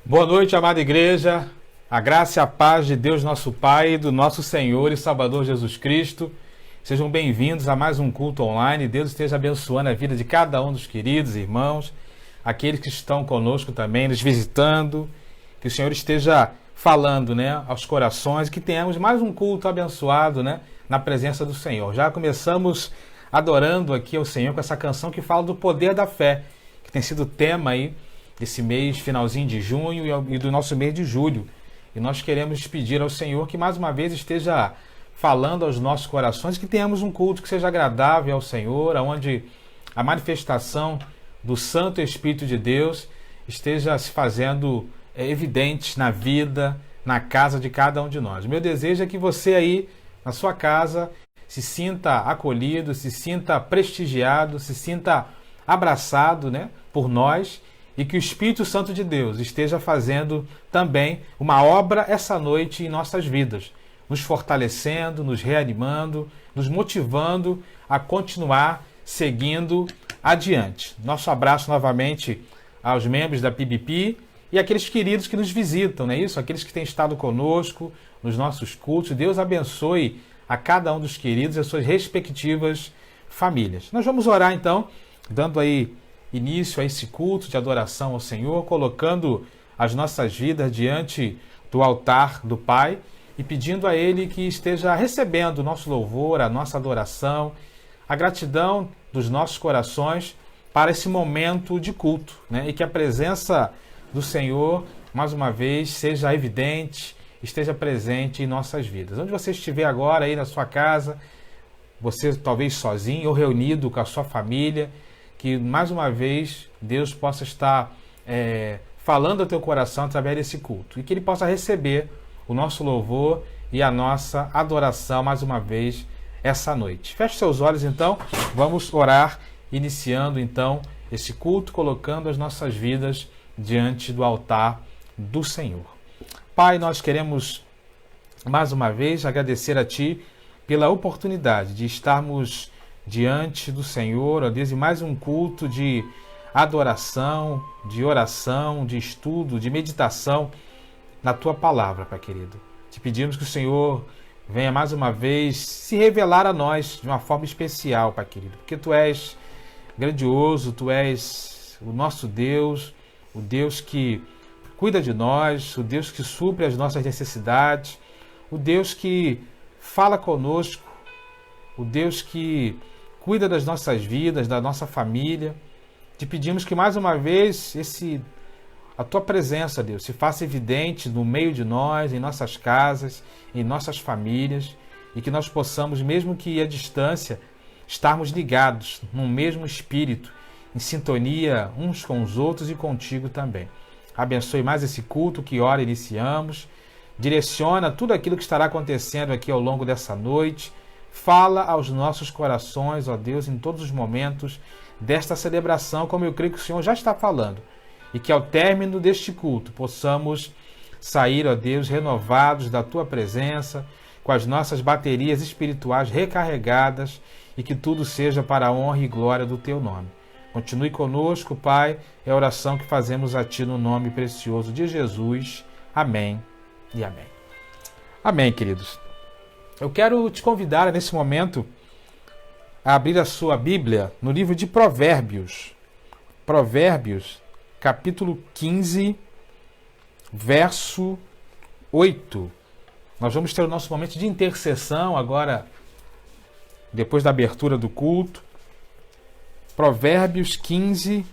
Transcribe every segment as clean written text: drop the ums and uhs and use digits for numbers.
Boa noite, amada igreja. A graça e a paz de Deus, nosso Pai, do nosso Senhor e Salvador Jesus Cristo. Sejam bem-vindos a mais um culto online. Deus esteja abençoando a vida de cada um dos queridos irmãos, aqueles que estão conosco também, nos visitando. Que o Senhor esteja falando, aos corações, que tenhamos mais um culto abençoado, na presença do Senhor. Já começamos adorando aqui ao Senhor com essa canção que fala do poder da fé, que tem sido tema aí desse mês, finalzinho de junho e do nosso mês de julho. E nós queremos pedir ao Senhor que mais uma vez esteja falando aos nossos corações, que tenhamos um culto que seja agradável ao Senhor, onde a manifestação do Santo Espírito de Deus esteja se fazendo evidente na vida, na casa de cada um de nós. O meu desejo é que você aí, na sua casa, se sinta acolhido, se sinta prestigiado, se sinta abraçado, por nós, e que o Espírito Santo de Deus esteja fazendo também uma obra essa noite em nossas vidas, nos fortalecendo, nos reanimando, nos motivando a continuar seguindo adiante. Nosso abraço novamente aos membros da PIBP e aqueles queridos que nos visitam, não é isso? Aqueles que têm estado conosco nos nossos cultos. Deus abençoe a cada um dos queridos e as suas respectivas famílias. Nós vamos orar então, dando aí início a esse culto de adoração ao Senhor, colocando as nossas vidas diante do altar do Pai e pedindo a Ele que esteja recebendo o nosso louvor, a nossa adoração, a gratidão dos nossos corações para esse momento de culto, e que a presença do Senhor, mais uma vez, seja evidente, esteja presente em nossas vidas. Onde você estiver agora, aí na sua casa, você talvez sozinho ou reunido com a sua família, que mais uma vez Deus possa estar falando ao teu coração através desse culto e que Ele possa receber o nosso louvor e a nossa adoração mais uma vez essa noite. Feche seus olhos então, vamos orar, iniciando então esse culto, colocando as nossas vidas diante do altar do Senhor. Pai, nós queremos mais uma vez agradecer a Ti pela oportunidade de estarmos diante do Senhor, ó Deus, e mais um culto de adoração, de oração, de estudo, de meditação na Tua Palavra, Pai querido. Te pedimos que o Senhor venha mais uma vez se revelar a nós de uma forma especial, Pai querido, porque Tu és grandioso, Tu és o nosso Deus, o Deus que cuida de nós, o Deus que supre as nossas necessidades, o Deus que fala conosco, o Deus que cuida das nossas vidas, da nossa família. Te pedimos que mais uma vez a Tua presença, Deus, se faça evidente no meio de nós, em nossas casas, em nossas famílias, e que nós possamos, mesmo que à distância, estarmos ligados num mesmo espírito, em sintonia uns com os outros e contigo também. Abençoe mais esse culto, que hora iniciamos, direciona tudo aquilo que estará acontecendo aqui ao longo dessa noite. Fala aos nossos corações, ó Deus, em todos os momentos desta celebração, como eu creio que o Senhor já está falando. E que ao término deste culto possamos sair, ó Deus, renovados da Tua presença, com as nossas baterias espirituais recarregadas e que tudo seja para a honra e glória do Teu nome. Continue conosco, Pai, é a oração que fazemos a Ti no nome precioso de Jesus. Amém e amém. Amém, queridos. Eu quero te convidar nesse momento a abrir a sua Bíblia no livro de Provérbios. Provérbios, capítulo 15, verso 8. Nós vamos ter o nosso momento de intercessão agora, depois da abertura do culto. Provérbios 15,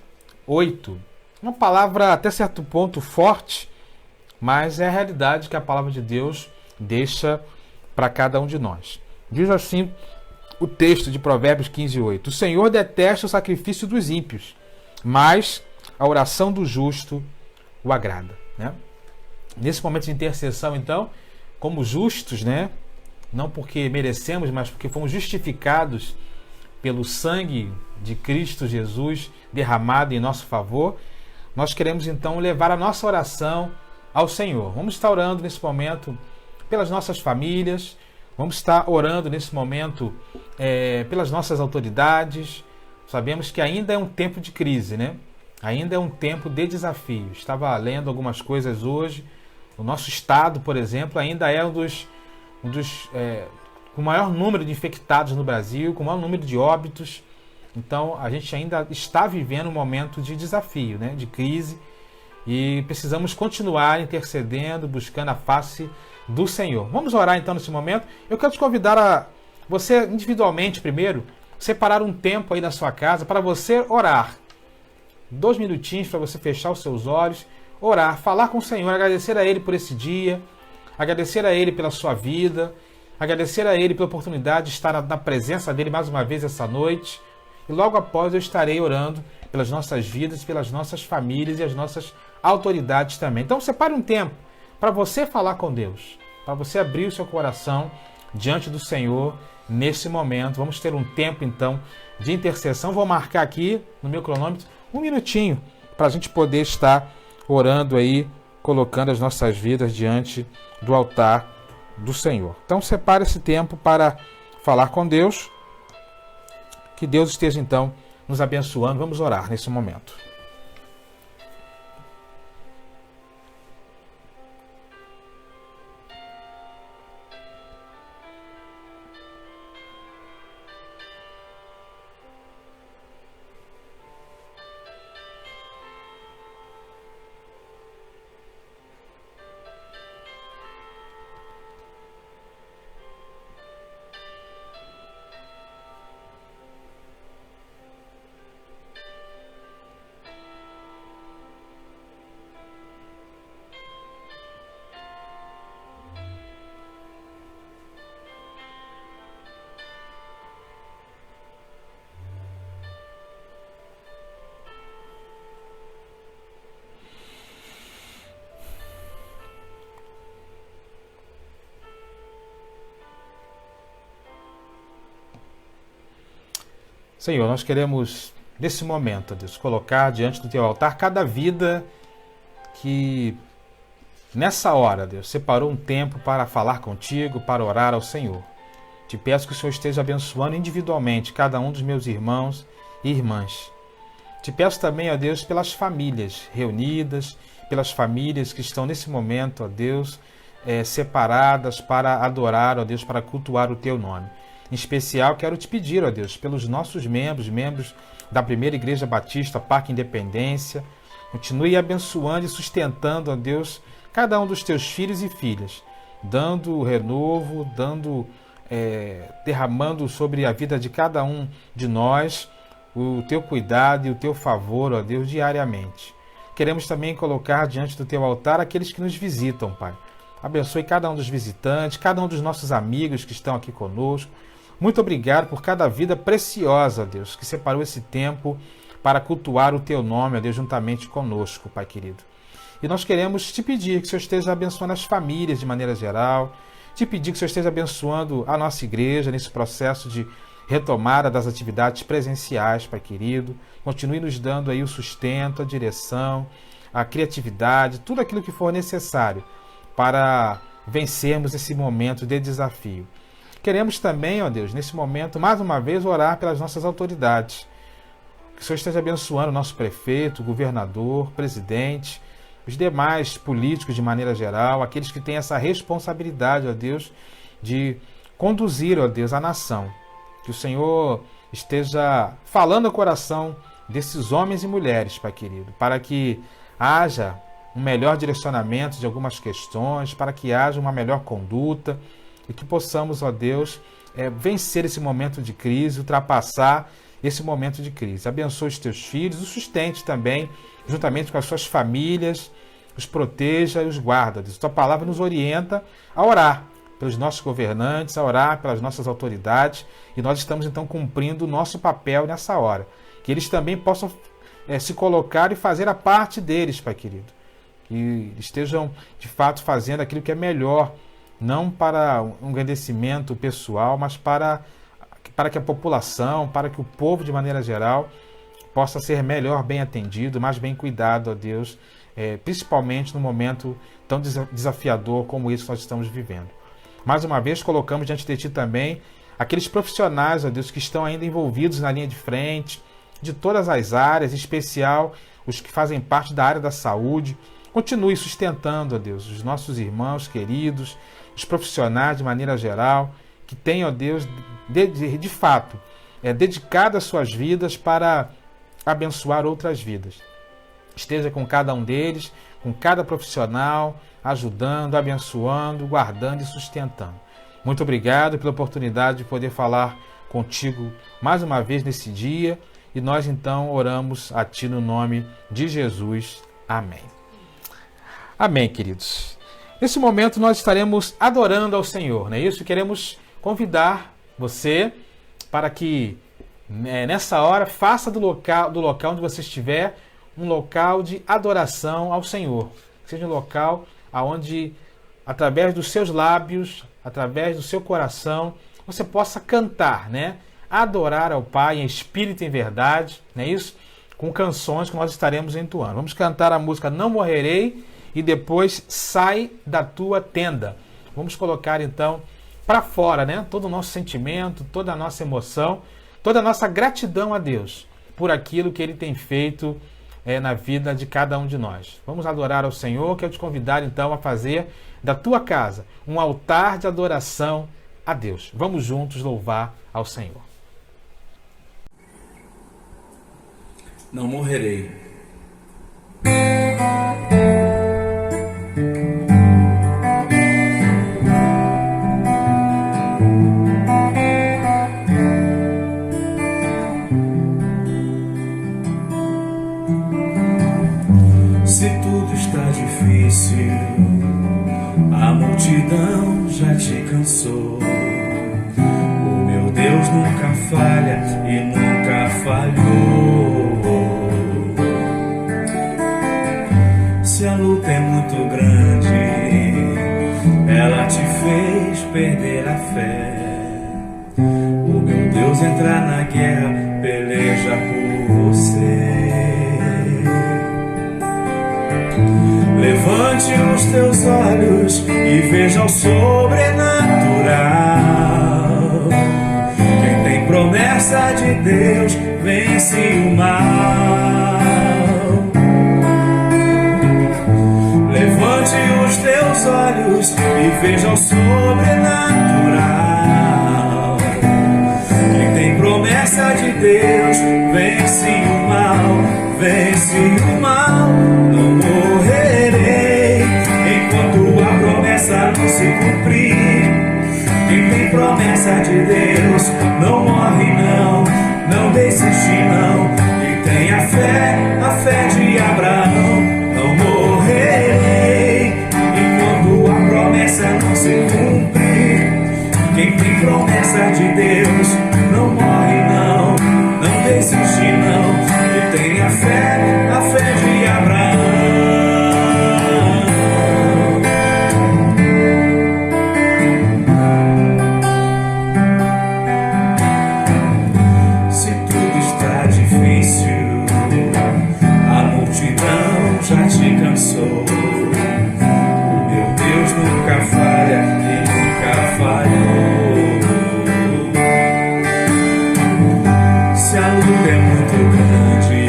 8. Uma palavra até certo ponto forte, mas é a realidade que a palavra de Deus deixa para cada um de nós. Diz assim o texto de Provérbios 15, 8. O Senhor detesta o sacrifício dos ímpios, mas a oração do justo o agrada. Nesse momento de intercessão, então, como justos, não porque merecemos, mas porque fomos justificados pelo sangue de Cristo Jesus derramado em nosso favor, nós queremos então levar a nossa oração ao Senhor. Vamos estar orando nesse momento pelas nossas famílias, vamos estar orando nesse momento pelas nossas autoridades. Sabemos que ainda é um tempo de crise, Ainda é um tempo de desafio. Estava lendo algumas coisas hoje. O nosso estado, por exemplo, ainda é um dos com o maior número de infectados no Brasil, com o maior número de óbitos. Então, a gente ainda está vivendo um momento de desafio, né? De crise. E precisamos continuar intercedendo, buscando a face do Senhor. Vamos orar então nesse momento. Eu quero te convidar a você individualmente primeiro, separar um tempo aí na sua casa para você orar. 2 minutinhos para você fechar os seus olhos, orar, falar com o Senhor, agradecer a Ele por esse dia, agradecer a Ele pela sua vida, agradecer a Ele pela oportunidade de estar na presença dEle mais uma vez essa noite. E logo após eu estarei orando pelas nossas vidas, pelas nossas famílias e as nossas autoridades também. Então separe um tempo para você falar com Deus, para você abrir o seu coração diante do Senhor nesse momento. Vamos ter um tempo então de intercessão. Vou marcar aqui no meu cronômetro 1 minutinho para a gente poder estar orando aí, colocando as nossas vidas diante do altar do Senhor. Então separe esse tempo para falar com Deus. Que Deus esteja então nos abençoando. Vamos orar nesse momento. Senhor, nós queremos, nesse momento, Deus, colocar diante do Teu altar cada vida que, nessa hora, Deus, separou um tempo para falar contigo, para orar ao Senhor. Te peço que o Senhor esteja abençoando individualmente cada um dos meus irmãos e irmãs. Te peço também, ó Deus, pelas famílias reunidas, pelas famílias que estão nesse momento, ó Deus, separadas para adorar, ó Deus, para cultuar o Teu nome. Em especial, quero te pedir, ó Deus, pelos nossos membros da Primeira Igreja Batista, Parque Independência. Continue abençoando e sustentando, ó Deus, cada um dos teus filhos e filhas, dando renovo, derramando sobre a vida de cada um de nós o teu cuidado e o teu favor, ó Deus, diariamente. Queremos também colocar diante do teu altar aqueles que nos visitam, Pai. Abençoe cada um dos visitantes, cada um dos nossos amigos que estão aqui conosco. Muito obrigado por cada vida preciosa, ó Deus, que separou esse tempo para cultuar o Teu nome, ó Deus, juntamente conosco, Pai querido. E nós queremos te pedir que o Senhor esteja abençoando as famílias de maneira geral, te pedir que o Senhor esteja abençoando a nossa igreja nesse processo de retomada das atividades presenciais, Pai querido. Continue nos dando aí o sustento, a direção, a criatividade, tudo aquilo que for necessário para vencermos esse momento de desafio. Queremos também, ó Deus, nesse momento, mais uma vez, orar pelas nossas autoridades. Que o Senhor esteja abençoando o nosso prefeito, governador, presidente, os demais políticos de maneira geral, aqueles que têm essa responsabilidade, ó Deus, de conduzir, ó Deus, a nação. Que o Senhor esteja falando ao coração desses homens e mulheres, Pai querido, para que haja um melhor direcionamento de algumas questões, para que haja uma melhor conduta, e que possamos, ó Deus, vencer esse momento de crise, ultrapassar esse momento de crise. Abençoe os teus filhos, os sustente também, juntamente com as suas famílias, os proteja e os guarda. Deus, tua palavra nos orienta a orar pelos nossos governantes, a orar pelas nossas autoridades, e nós estamos então cumprindo o nosso papel nessa hora. Que eles também possam se colocar e fazer a parte deles, Pai querido. Que estejam, de fato, fazendo aquilo que é melhor, não para um engrandecimento pessoal, mas para que a população, para que o povo, de maneira geral, possa ser melhor bem atendido, mais bem cuidado, ó Deus, principalmente no momento tão desafiador como esse que nós estamos vivendo. Mais uma vez, colocamos diante de Ti também aqueles profissionais, ó Deus, que estão ainda envolvidos na linha de frente, de todas as áreas, em especial os que fazem parte da área da saúde. Continue sustentando, ó Deus, os nossos irmãos queridos, os profissionais de maneira geral, que têm, ó Deus, de fato, dedicado as suas vidas para abençoar outras vidas. Esteja com cada um deles, com cada profissional, ajudando, abençoando, guardando e sustentando. Muito obrigado pela oportunidade de poder falar contigo mais uma vez nesse dia. E nós então oramos a Ti no nome de Jesus. Amém. Amém, queridos. Nesse momento nós estaremos adorando ao Senhor, não é isso? Queremos convidar você para que nessa hora faça do local onde você estiver um local de adoração ao Senhor. Seja um local onde, através dos seus lábios, através do seu coração, você possa cantar, né? Adorar ao Pai em espírito e em verdade, não é isso? Com canções que nós estaremos entoando. Vamos cantar a música Não Morrerei e depois Sai da Tua Tenda. Vamos colocar então para fora, né? Todo o nosso sentimento, toda a nossa emoção, toda a nossa gratidão a Deus por aquilo que Ele tem feito na vida de cada um de nós. Vamos adorar ao Senhor. Quero te convidar então a fazer da tua casa um altar de adoração a Deus. Vamos juntos louvar ao Senhor. Não morrerei. Se tudo está difícil, a multidão já te cansou. O meu Deus nunca falha e nunca falhou. Se a luta é muito grande, ela te fez perder a fé. O meu Deus entra na guerra, peleja por você. Levante os teus olhos e veja o sobrenatural. Quem tem promessa de Deus vence o mal. Levante os teus olhos e veja o sobrenatural. Quem tem promessa de Deus vence o mal, vence o mal. Não morrerei enquanto a promessa não se cumprir. Quem tem promessa de Deus não morre não, não desiste não. E tenha fé, a fé de Abraão. Não morrerei enquanto a promessa não se cumprir. Quem tem promessa de Deus não morre não, não desiste não. E tenha fé, a fé de Abraão. Se tudo está difícil, a multidão já te cansou. O meu Deus nunca falha e nunca falhou. Se a luta é muito grande,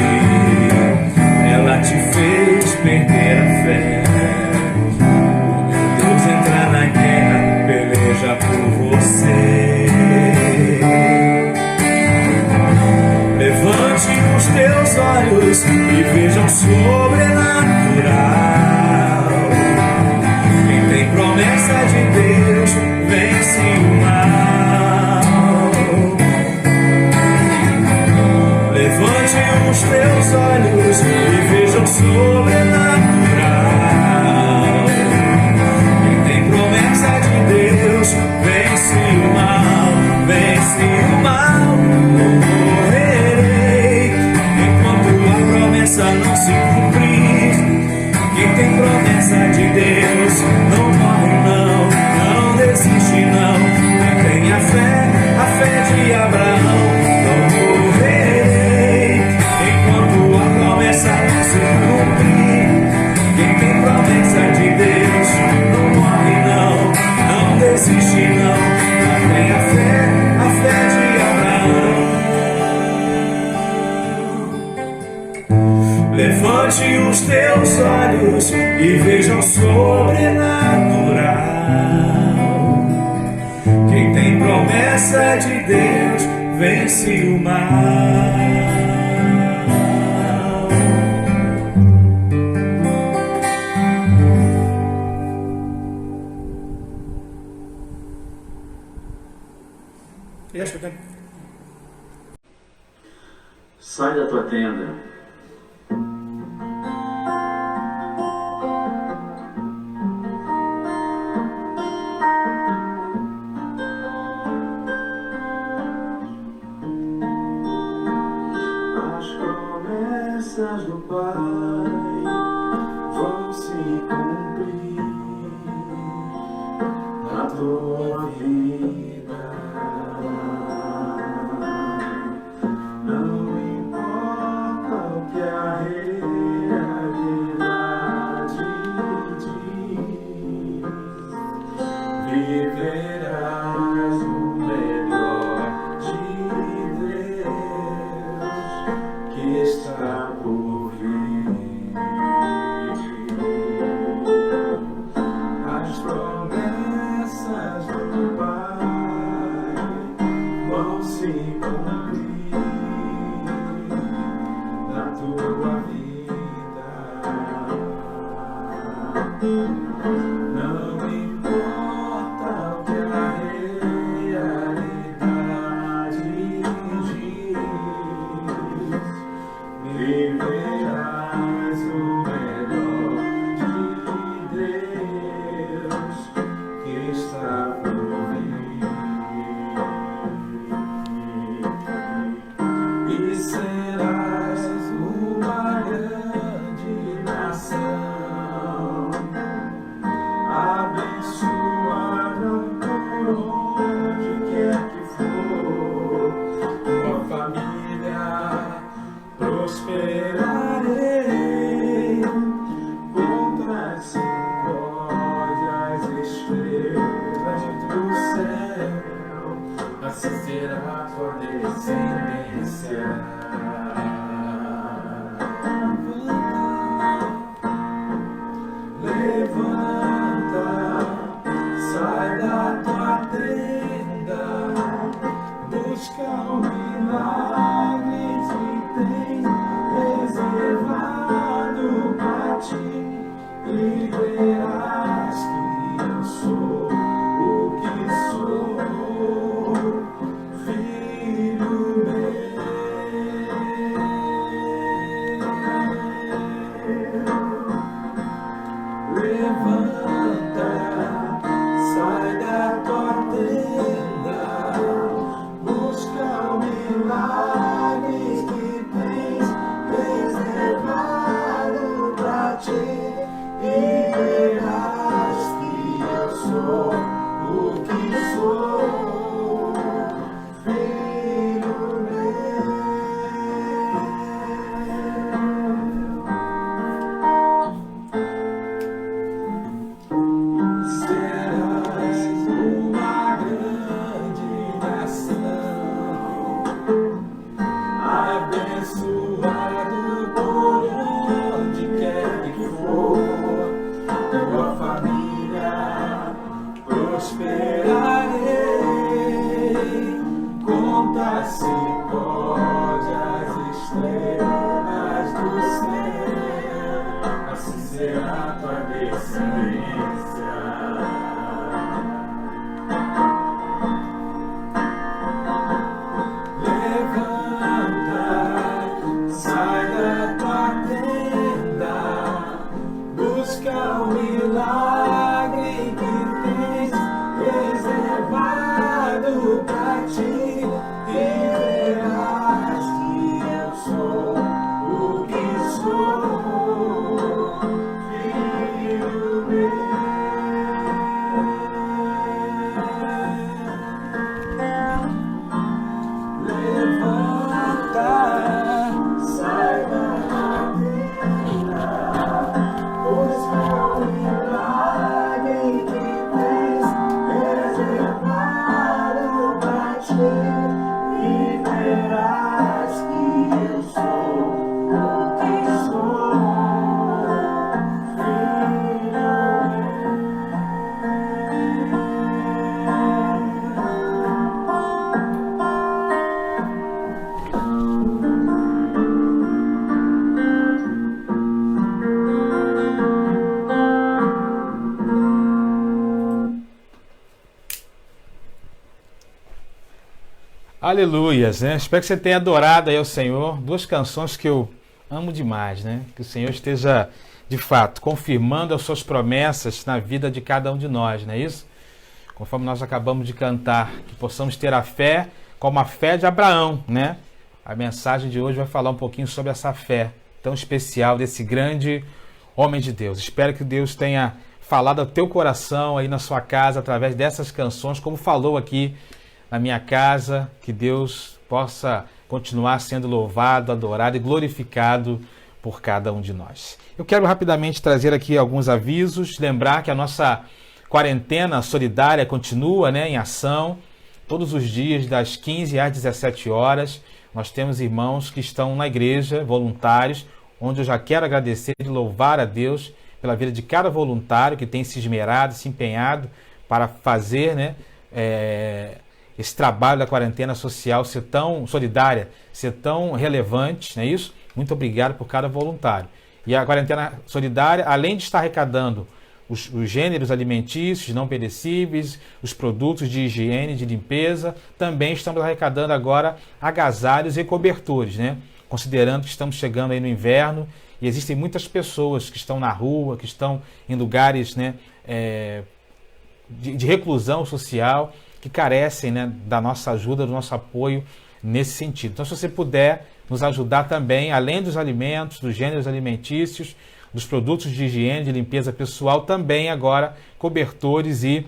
ela te fez perder a fé. O meu Deus entra na guerra, peleja por você. Levante os teus olhos e veja o sobrenatural. Quem tem promessa de Deus vence o mal. Levante os teus olhos e veja o sobrenatural. Quem tem promessa de Deus vence o mal, vence o mal. Não morrerei enquanto a promessa não se cumprir. Quem tem promessa de Deus não morre não, não desiste não. Quem tem a fé de Abraão. Não morrerei enquanto a promessa não se cumprir. Levante os teus olhos e veja o sobrenatural. Quem tem promessa de Deus vence o mal. Sai da tua tenda. As promessas do Pai vão se cumprir na tua vida. Viverás o melhor de Deus que está por vir. As promessas do Pai vão se cumprir na tua vida. Não importa o que a realidade diz, viverás o melhor de Deus que está por vir. E serás uma grande nação, abençoado por onde quer que for. Tua família prosperarei, contra as estrelas do céu, assim será tua descendência. Levanta, sai da tua tenda, busca o milagre que tem reservado para ti, e verás que eu sou o que sou, filho meu. Levanta, sai da tua tenda, busca o milagre que tens reservado pra ti, e verás que eu sou o que sou, filho meu. Serás uma grande nação, abençoado por onde quer que for. Tua família prosperarei, conta se pode as estrelas do céu, assim será tua descendência. Levanta, sai da tua tenda, busca o milagre que tens reservado pra ti, e verás que eu sou o que sou, filho meu. Aleluias, né? Espero que você tenha adorado aí ao Senhor. Duas canções que eu amo demais, né? Que o Senhor esteja, de fato, confirmando as suas promessas na vida de cada um de nós, não é isso? Conforme nós acabamos de cantar, que possamos ter a fé como a fé de Abraão, né? A mensagem de hoje vai falar um pouquinho sobre essa fé tão especial desse grande homem de Deus. Espero que Deus tenha falado ao teu coração aí na sua casa através dessas canções, como falou aqui na minha casa, que Deus possa continuar sendo louvado, adorado e glorificado por cada um de nós. Eu quero rapidamente trazer aqui alguns avisos, lembrar que a nossa quarentena solidária continua, né, em ação, todos os dias das 15 às 17 horas. Nós temos irmãos que estão na igreja, voluntários, onde eu já quero agradecer e louvar a Deus pela vida de cada voluntário que tem se esmerado, se empenhado para fazer, né, esse trabalho da quarentena social ser tão solidária, ser tão relevante, não é isso? Muito obrigado por cada voluntário. E a quarentena solidária, além de estar arrecadando os gêneros alimentícios não perecíveis, os produtos de higiene, de limpeza, também estamos arrecadando agora agasalhos e cobertores, né? Considerando que estamos chegando aí no inverno e existem muitas pessoas que estão na rua, que estão em lugares, né, de reclusão social, que carecem, né, da nossa ajuda, do nosso apoio nesse sentido. Então, se você puder nos ajudar também, além dos alimentos, dos gêneros alimentícios, dos produtos de higiene, de limpeza pessoal, também agora cobertores e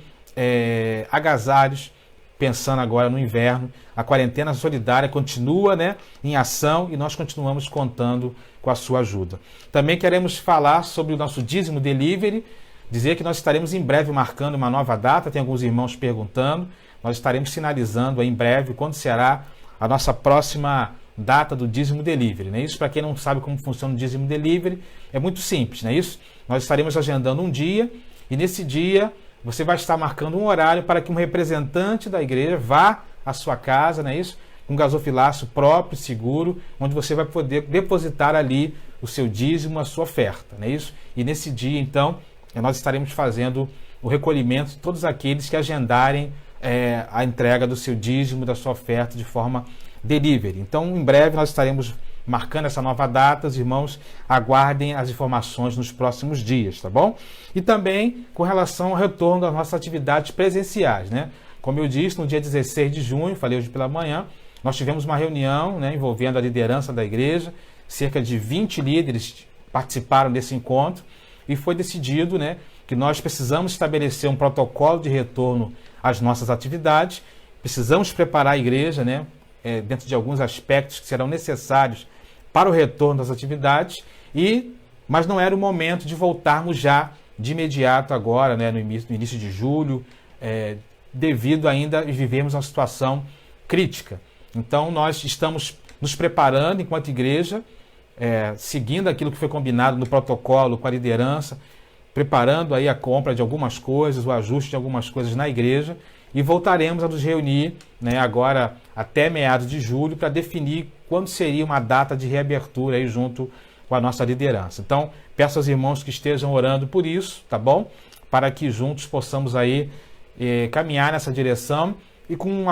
agasalhos, pensando agora no inverno. A quarentena solidária continua, né, em ação e nós continuamos contando com a sua ajuda. Também queremos falar sobre o nosso dízimo delivery, dizer que nós estaremos em breve marcando uma nova data, tem alguns irmãos perguntando, nós estaremos sinalizando aí em breve quando será a nossa próxima data do dízimo delivery, né? Isso, para quem não sabe como funciona o dízimo delivery, é muito simples, não é isso? Nós estaremos agendando um dia e nesse dia você vai estar marcando um horário para que um representante da igreja vá à sua casa, não é isso? Um gasofilaço próprio, seguro, onde você vai poder depositar ali o seu dízimo, a sua oferta, não é isso? E nesse dia, então, nós estaremos fazendo o recolhimento de todos aqueles que agendarem a entrega do seu dízimo, da sua oferta de forma delivery. Então, em breve nós estaremos marcando essa nova data. Os irmãos aguardem as informações nos próximos dias, tá bom? E também com relação ao retorno das nossas atividades presenciais, né? Como eu disse, no dia 16 de junho, falei hoje pela manhã, nós tivemos uma reunião, né, envolvendo a liderança da igreja, cerca de 20 líderes participaram desse encontro e foi decidido, né, que nós precisamos estabelecer um protocolo de retorno às nossas atividades, precisamos preparar a igreja, né, dentro de alguns aspectos que serão necessários para o retorno das atividades, mas não era o momento de voltarmos já de imediato agora, né, no início de julho, devido ainda a vivermos uma situação crítica. Então nós estamos nos preparando enquanto igreja, seguindo aquilo que foi combinado no protocolo com a liderança, preparando aí a compra de algumas coisas, o ajuste de algumas coisas na igreja, e voltaremos a nos reunir, né, agora até meados de julho para definir quando seria uma data de reabertura aí junto com a nossa liderança. Então, peço aos irmãos que estejam orando por isso, tá bom? Para que juntos possamos aí caminhar nessa direção e com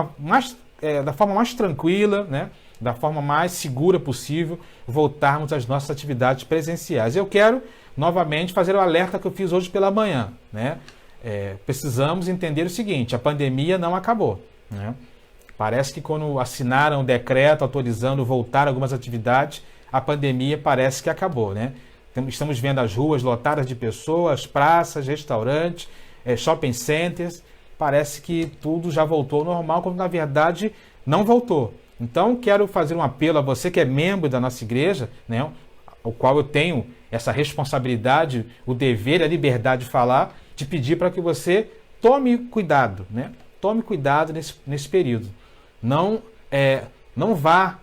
da forma mais tranquila, né, da forma mais segura possível, voltarmos às nossas atividades presenciais. Eu quero novamente fazer o alerta que eu fiz hoje pela manhã, né? Precisamos entender o seguinte: a pandemia não acabou, né? Parece que quando assinaram o decreto autorizando voltar algumas atividades, a pandemia parece que acabou, né? Estamos vendo as ruas lotadas de pessoas, praças, restaurantes, shopping centers. Parece que tudo já voltou ao normal, quando na verdade não voltou. Então quero fazer um apelo a você que é membro da nossa igreja, né, ao qual eu tenho essa responsabilidade, o dever, a liberdade de falar, de pedir para que você tome cuidado, né? Tome cuidado nesse período. Não vá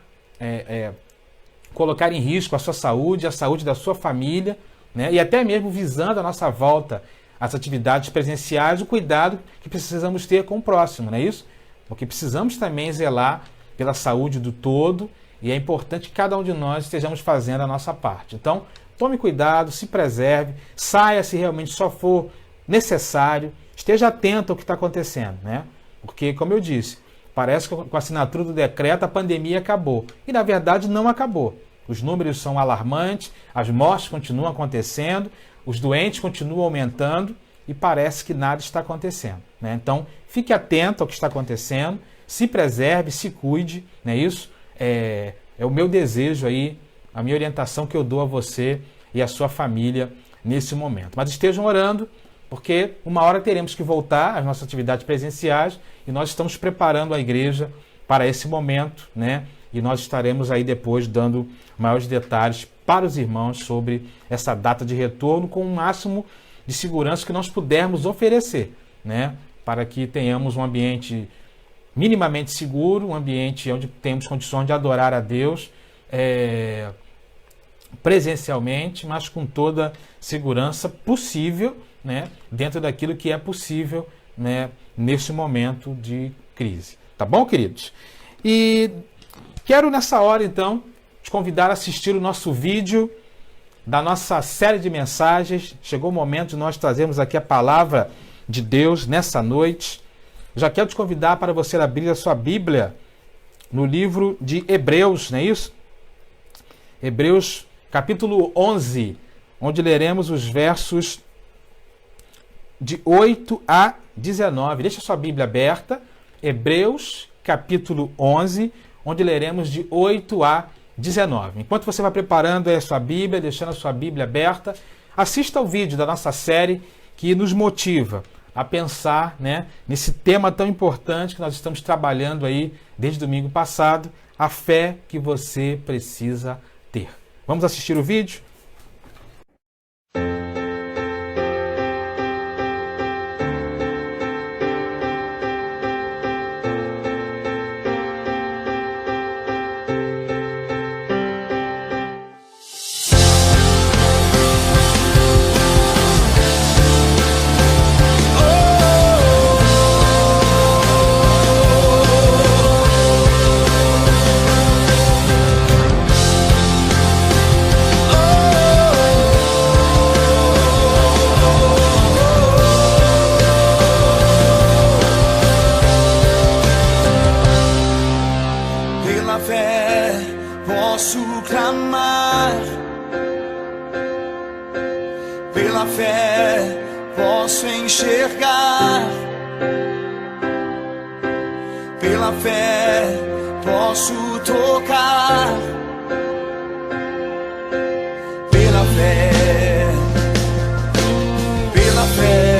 colocar em risco a sua saúde, a saúde da sua família, né? E até mesmo visando a nossa volta às atividades presenciais, o cuidado que precisamos ter com o próximo, não é isso? Porque precisamos também zelar pela saúde do todo e é importante que cada um de nós estejamos fazendo a nossa parte. Então, tome cuidado, se preserve, saia se realmente só for necessário, esteja atento ao que está acontecendo, né? Porque, como eu disse, Parece que com a assinatura do decreto a pandemia acabou. E na verdade não acabou. Os números são alarmantes, as mortes continuam acontecendo, os doentes continuam aumentando e parece que nada está acontecendo, né? Então, fique atento ao que está acontecendo, se preserve, se cuide, não é isso? É o meu desejo aí, a minha orientação que eu dou a você e a sua família nesse momento. Mas estejam orando, porque uma hora teremos que voltar às nossas atividades presenciais e nós estamos preparando a igreja para esse momento, né? E nós estaremos aí depois dando maiores detalhes para os irmãos sobre essa data de retorno com o máximo de segurança que nós pudermos oferecer, né? Para que tenhamos um ambiente minimamente seguro, um ambiente onde temos condições de adorar a Deus presencialmente, mas com toda segurança possível, né? Dentro daquilo que é possível, né? Neste momento de crise. Tá bom, queridos? E quero nessa hora, então, te convidar a assistir o nosso vídeo da nossa série de mensagens. Chegou o momento de nós trazermos aqui a palavra de Deus nessa noite. Já quero te convidar para você abrir a sua Bíblia no livro de Hebreus, não é isso? Hebreus capítulo 11, onde leremos os versos de 8 a 19. Deixa a sua Bíblia aberta. Hebreus capítulo 11, onde leremos de 8 a 19. Enquanto você vai preparando a sua Bíblia, deixando a sua Bíblia aberta, assista ao vídeo da nossa série que nos motiva a pensar, né, nesse tema tão importante que nós estamos trabalhando aí desde domingo passado, a fé que você precisa ter. Vamos assistir o vídeo? Pela fé posso enxergar, pela fé posso tocar, pela fé, pela fé.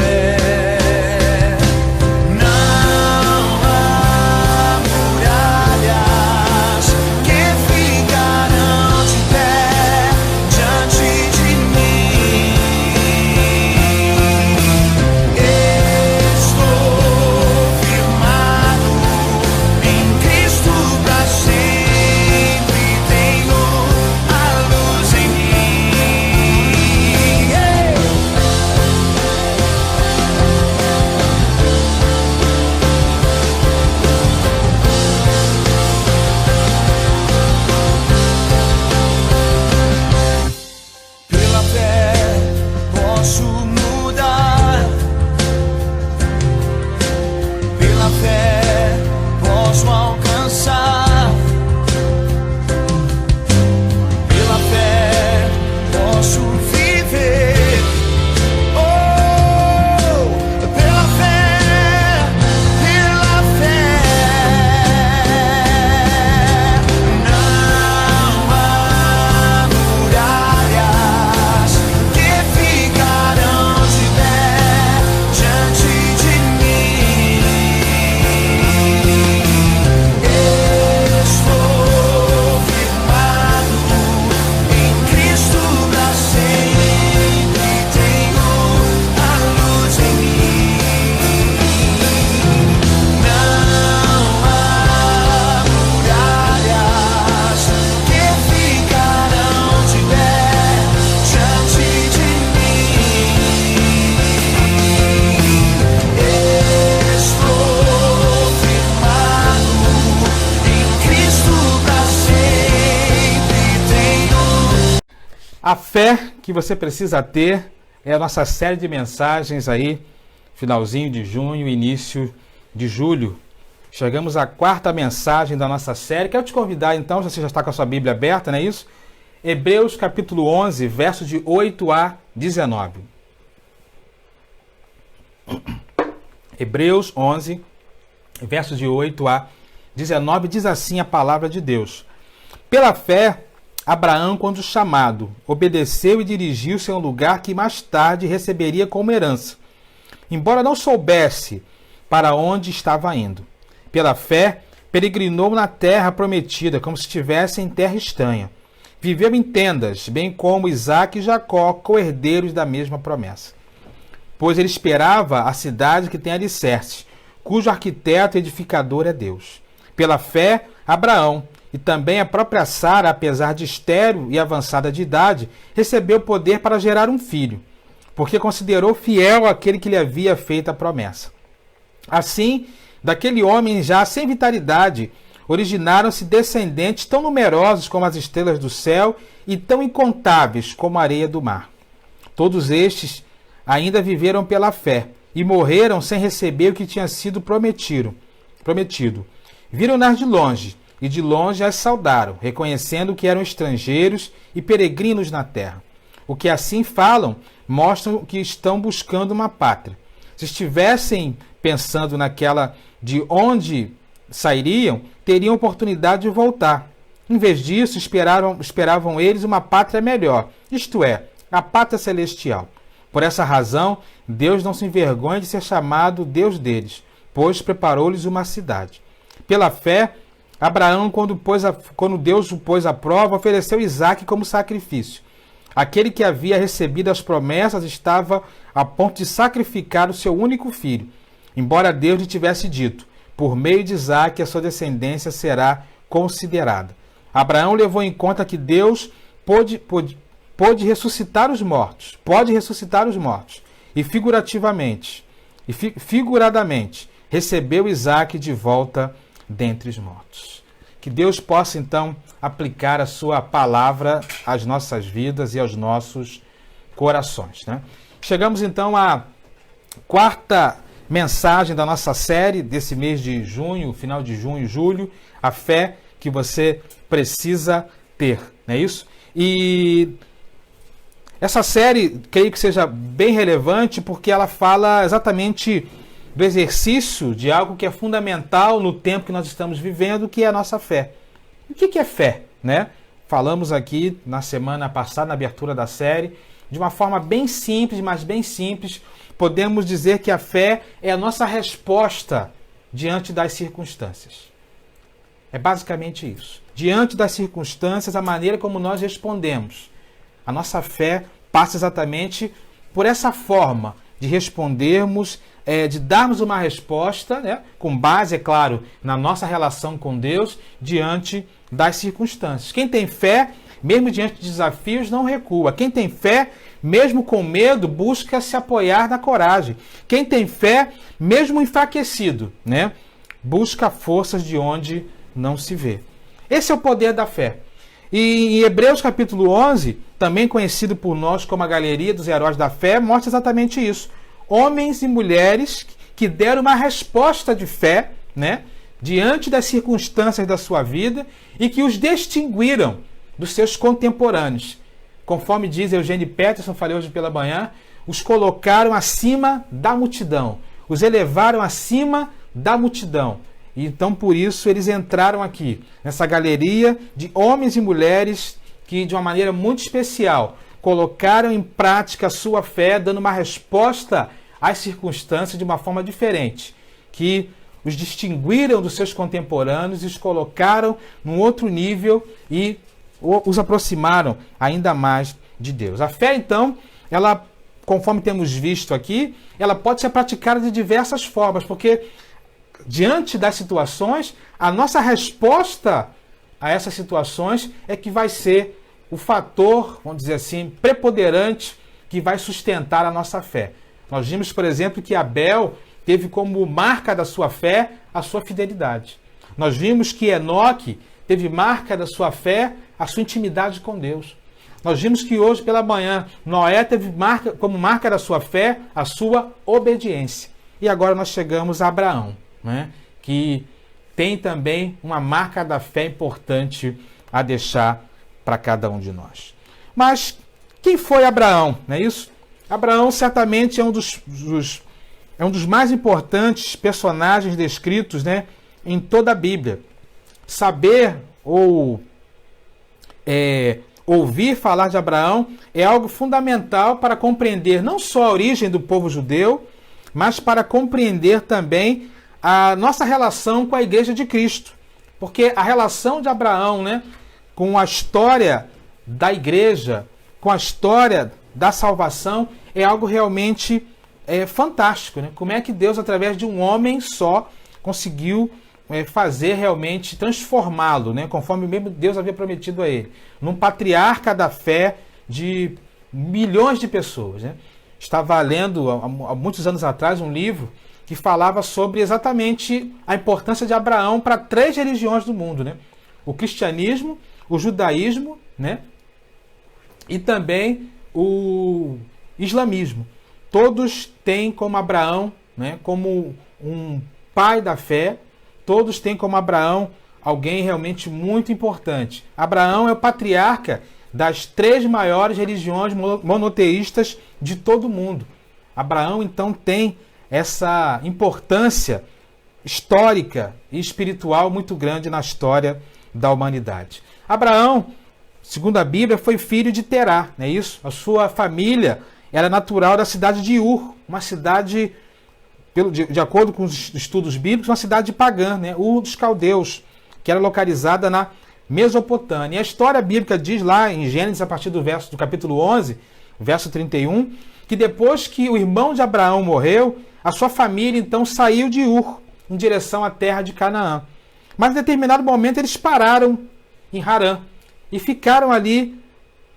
A fé que você precisa ter é a nossa série de mensagens aí, finalzinho de junho, início de julho. Chegamos à quarta mensagem da nossa série. Quero te convidar então, se você já está com a sua Bíblia aberta, não é isso? Hebreus capítulo 11, versos de 8 a 19. Hebreus 11, versos de 8 a 19, diz assim a palavra de Deus. Pela fé, Abraão, quando chamado, obedeceu e dirigiu-se a um lugar que mais tarde receberia como herança, embora não soubesse para onde estava indo. Pela fé, peregrinou na terra prometida, como se estivesse em terra estranha. Viveu em tendas, bem como Isaque e Jacó, co-herdeiros da mesma promessa. Pois ele esperava a cidade que tem alicerces, cujo arquiteto e edificador é Deus. Pela fé, Abraão, e também a própria Sara, apesar de estéril e avançada de idade, recebeu poder para gerar um filho, porque considerou fiel aquele que lhe havia feito a promessa. Assim, daquele homem já sem vitalidade, originaram-se descendentes tão numerosos como as estrelas do céu e tão incontáveis como a areia do mar. Todos estes ainda viveram pela fé e morreram sem receber o que tinha sido prometido. Viram-nas de longe, e de longe as saudaram, reconhecendo que eram estrangeiros e peregrinos na terra. O que assim falam, mostram que estão buscando uma pátria. Se estivessem pensando naquela de onde sairiam, teriam oportunidade de voltar. Em vez disso, esperavam eles uma pátria melhor, isto é, a pátria celestial. Por essa razão, Deus não se envergonha de ser chamado Deus deles, pois preparou-lhes uma cidade. Pela fé, Abraão, quando Deus o pôs à prova, ofereceu Isaque como sacrifício. Aquele que havia recebido as promessas estava a ponto de sacrificar o seu único filho, embora Deus lhe tivesse dito, por meio de Isaque a sua descendência será considerada. Abraão levou em conta que Deus pode ressuscitar os mortos, e figuradamente recebeu Isaque de volta dentre os mortos. Que Deus possa então aplicar a sua palavra às nossas vidas e aos nossos corações, né? Chegamos então à quarta mensagem da nossa série desse mês de junho, final de junho, julho, a fé que você precisa ter, não é isso? E essa série, creio que seja bem relevante porque ela fala exatamente do exercício de algo que é fundamental no tempo que nós estamos vivendo, que é a nossa fé. O que é fé, né? Falamos aqui na semana passada, na abertura da série, de uma forma bem simples, mas bem simples, podemos dizer que a fé é a nossa resposta diante das circunstâncias. É basicamente isso. Diante das circunstâncias, a maneira como nós respondemos. A nossa fé passa exatamente por essa forma de respondermos, de darmos uma resposta, né, com base, é claro, na nossa relação com Deus, diante das circunstâncias. Quem tem fé, mesmo diante de desafios, não recua. Quem tem fé, mesmo com medo, busca se apoiar na coragem. Quem tem fé, mesmo enfraquecido, né, busca forças de onde não se vê. Esse é o poder da fé. E em Hebreus capítulo 11, também conhecido por nós como a Galeria dos Heróis da Fé, mostra exatamente isso. Homens e mulheres que deram uma resposta de fé, né, diante das circunstâncias da sua vida e que os distinguiram dos seus contemporâneos. Conforme diz Eugênio Peterson, falei hoje pela manhã, os colocaram acima da multidão, os elevaram acima da multidão. E então, por isso, eles entraram aqui, nessa galeria de homens e mulheres que, de uma maneira muito especial, colocaram em prática a sua fé, dando uma resposta às circunstâncias de uma forma diferente, que os distinguiram dos seus contemporâneos e os colocaram num outro nível e os aproximaram ainda mais de Deus. A fé, então, ela, conforme temos visto aqui, ela pode ser praticada de diversas formas, porque diante das situações, a nossa resposta a essas situações é que vai ser o fator, vamos dizer assim, preponderante que vai sustentar a nossa fé. Nós vimos, por exemplo, que Abel teve como marca da sua fé a sua fidelidade. Nós vimos que Enoque teve marca da sua fé a sua intimidade com Deus. Nós vimos que hoje pela manhã Noé teve como marca da sua fé a sua obediência. E agora nós chegamos a Abraão, né? Que tem também uma marca da fé importante a deixar para cada um de nós. Mas quem foi Abraão? Não é isso? Abraão certamente é um dos mais importantes personagens descritos, né, em toda a Bíblia. Saber ou ouvir falar de Abraão é algo fundamental para compreender não só a origem do povo judeu, mas para compreender também a nossa relação com a Igreja de Cristo. Porque a relação de Abraão, né, com a história da Igreja, com a história da salvação, é algo realmente fantástico. Né? Como é que Deus, através de um homem só, conseguiu fazer realmente, transformá-lo, né? Conforme mesmo Deus havia prometido a ele, num patriarca da fé de milhões de pessoas. Né? Estava lendo, há muitos anos atrás, um livro que falava sobre exatamente a importância de Abraão para 3 religiões do mundo. Né? O cristianismo, o judaísmo, né? E também o islamismo. Todos têm como Abraão, né, como um pai da fé, todos têm como Abraão alguém realmente muito importante. Abraão é o patriarca das 3 maiores religiões monoteístas de todo o mundo. Abraão, então, tem essa importância histórica e espiritual muito grande na história da humanidade. Abraão, segundo a Bíblia, foi filho de Terá, não é isso? A sua família era natural da cidade de Ur, uma cidade, de acordo com os estudos bíblicos, uma cidade pagã, né? Ur dos caldeus, que era localizada na Mesopotâmia. E a história bíblica diz lá em Gênesis, a partir do capítulo 11, verso 31, que depois que o irmão de Abraão morreu, a sua família então saiu de Ur em direção à terra de Canaã. Mas em determinado momento eles pararam em Harã e ficaram ali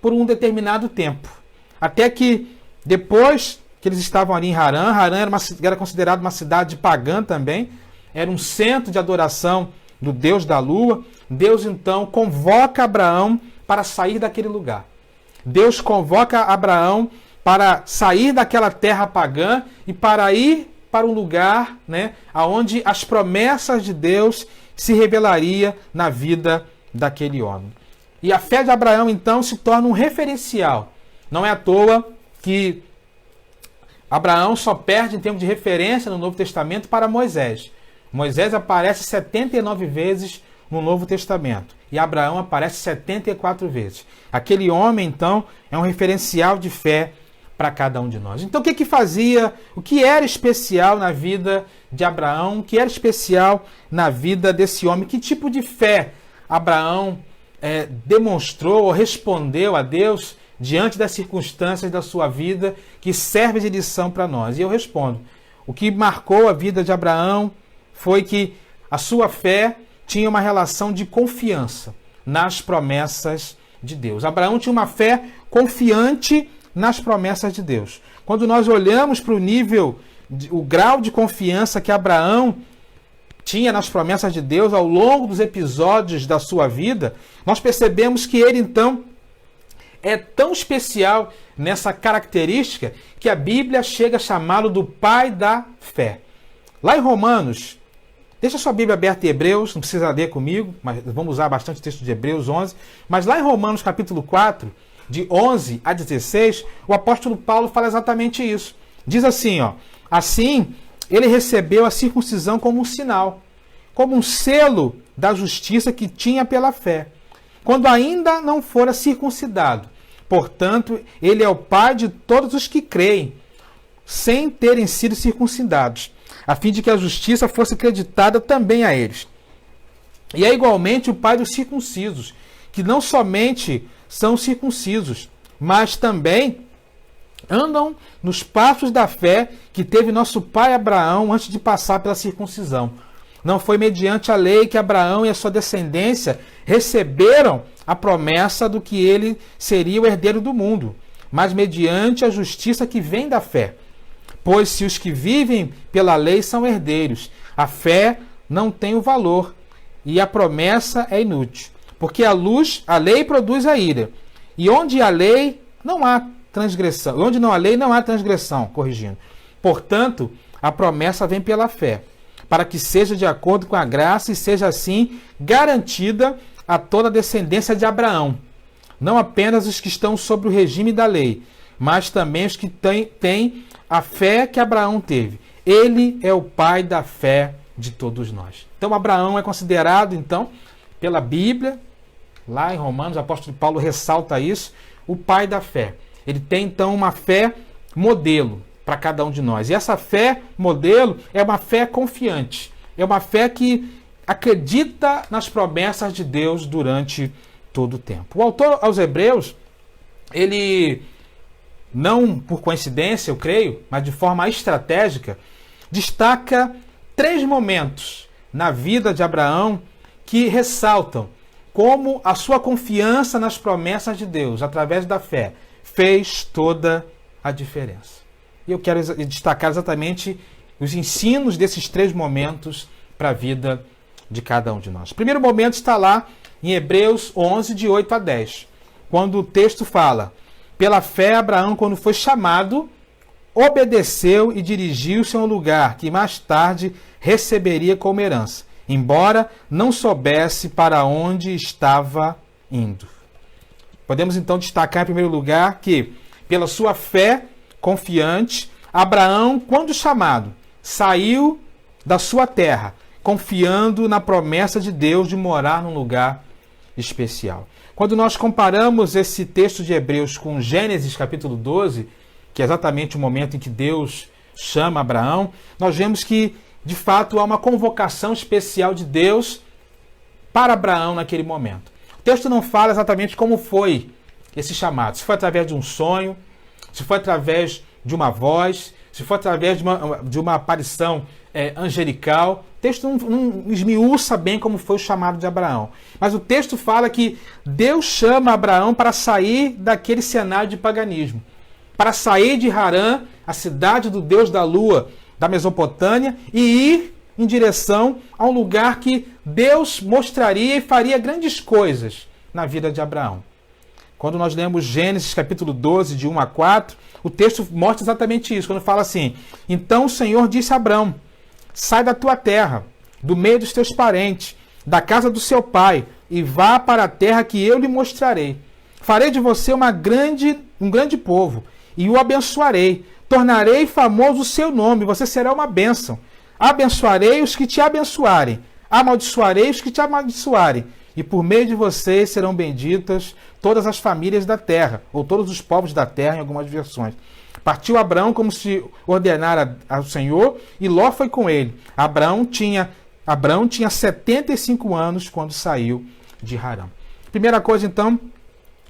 por um determinado tempo. Até que depois que eles estavam ali em Harã, Harã era considerado uma cidade pagã também, era um centro de adoração do Deus da lua. Deus então convoca Abraão para sair daquele lugar. Deus convoca Abraão para sair daquela terra pagã e para ir para um lugar, né, onde as promessas de Deus se revelaria na vida daquele homem. E a fé de Abraão então se torna um referencial. Não é à toa que Abraão só perde em termos de referência no Novo Testamento para Moisés. Moisés aparece 79 vezes no Novo Testamento e Abraão aparece 74 vezes. Aquele homem, então, é um referencial de fé para cada um de nós. Então, o que era especial na vida de Abraão, o que era especial na vida desse homem? Que tipo de fé Abraão demonstrou ou respondeu a Deus diante das circunstâncias da sua vida que serve de lição para nós? E eu respondo, o que marcou a vida de Abraão foi que a sua fé tinha uma relação de confiança nas promessas de Deus. Abraão tinha uma fé confiante nas promessas de Deus. Quando nós olhamos para o grau de confiança que Abraão tinha nas promessas de Deus ao longo dos episódios da sua vida, nós percebemos que ele, então, é tão especial nessa característica que a Bíblia chega a chamá-lo do pai da fé. Lá em Romanos, deixa sua Bíblia aberta em Hebreus, não precisa ler comigo, mas vamos usar bastante o texto de Hebreus 11. Mas lá em Romanos capítulo 4, de 11 a 16, o apóstolo Paulo fala exatamente isso. Diz assim, assim ele recebeu a circuncisão como um sinal, como um selo da justiça que tinha pela fé, quando ainda não fora circuncidado. Portanto, ele é o pai de todos os que creem, sem terem sido circuncidados, a fim de que a justiça fosse creditada também a eles. E é igualmente o pai dos circuncisos, que não somente são circuncisos, mas também andam nos passos da fé que teve nosso pai Abraão antes de passar pela circuncisão. Não foi mediante a lei que Abraão e a sua descendência receberam a promessa do que ele seria o herdeiro do mundo, mas mediante a justiça que vem da fé. Pois se os que vivem pela lei são herdeiros, a fé não tem o valor e a promessa é inútil. Porque a lei produz a ira. E onde há lei, não há transgressão. Onde não há lei, não há transgressão, corrigindo. Portanto, a promessa vem pela fé. para que seja de acordo com a graça e seja assim garantida a toda a descendência de Abraão, não apenas os que estão sob o regime da lei, mas também os que têm a fé que Abraão teve. Ele é o pai da fé de todos nós. Então Abraão é considerado, então, pela Bíblia, lá em Romanos, o apóstolo Paulo ressalta isso, o pai da fé. Ele tem, então, uma fé modelo para cada um de nós. E essa fé modelo é uma fé confiante. É uma fé que acredita nas promessas de Deus durante todo o tempo. O autor aos Hebreus, ele, não por coincidência, eu creio, mas de forma estratégica, destaca 3 momentos na vida de Abraão que ressaltam como a sua confiança nas promessas de Deus, através da fé, fez toda a diferença. E eu quero destacar exatamente os ensinos desses 3 momentos para a vida de cada um de nós. O primeiro momento está lá em Hebreus 11, de 8 a 10, quando o texto fala: pela fé, Abraão, quando foi chamado, obedeceu e dirigiu-se a um lugar que mais tarde receberia como herança, embora não soubesse para onde estava indo. Podemos então destacar em primeiro lugar que, pela sua fé confiante, Abraão, quando chamado, saiu da sua terra, confiando na promessa de Deus de morar num lugar especial. Quando nós comparamos esse texto de Hebreus com Gênesis capítulo 12, que é exatamente o momento em que Deus chama Abraão, nós vemos que, de fato, há uma convocação especial de Deus para Abraão naquele momento. O texto não fala exatamente como foi esse chamado. Se foi através de um sonho, se foi através de uma voz, se foi através de uma aparição angelical. O texto não esmiuça bem como foi o chamado de Abraão. Mas o texto fala que Deus chama Abraão para sair daquele cenário de paganismo, para sair de Harã, a cidade do Deus da Lua, da Mesopotâmia, e ir em direção a um lugar que Deus mostraria e faria grandes coisas na vida de Abraão. Quando nós lemos Gênesis capítulo 12, de 1 a 4, o texto mostra exatamente isso, quando fala assim: então o Senhor disse a Abraão: sai da tua terra, do meio dos teus parentes, da casa do seu pai, e vá para a terra que eu lhe mostrarei. Farei de você um grande povo, e o abençoarei. Tornarei famoso o seu nome, você será uma bênção. Abençoarei os que te abençoarem, amaldiçoarei os que te amaldiçoarem, e por meio de vocês serão benditas todas as famílias da terra, ou todos os povos da terra, em algumas versões. Partiu Abraão como se ordenara ao Senhor, e Ló foi com ele. Abraão tinha 75 anos quando saiu de Harã. Primeira coisa, então,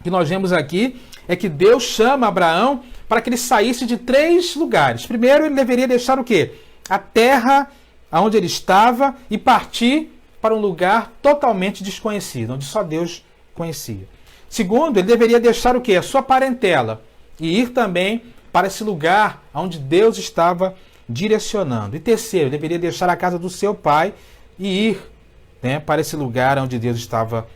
que nós vemos aqui é que Deus chama Abraão para que ele saísse de 3 lugares. Primeiro, ele deveria deixar o quê? A terra onde ele estava e partir para um lugar totalmente desconhecido, onde só Deus conhecia. Segundo, ele deveria deixar o quê? A sua parentela e ir também para esse lugar onde Deus estava direcionando. E terceiro, ele deveria deixar a casa do seu pai e ir, para esse lugar onde Deus estava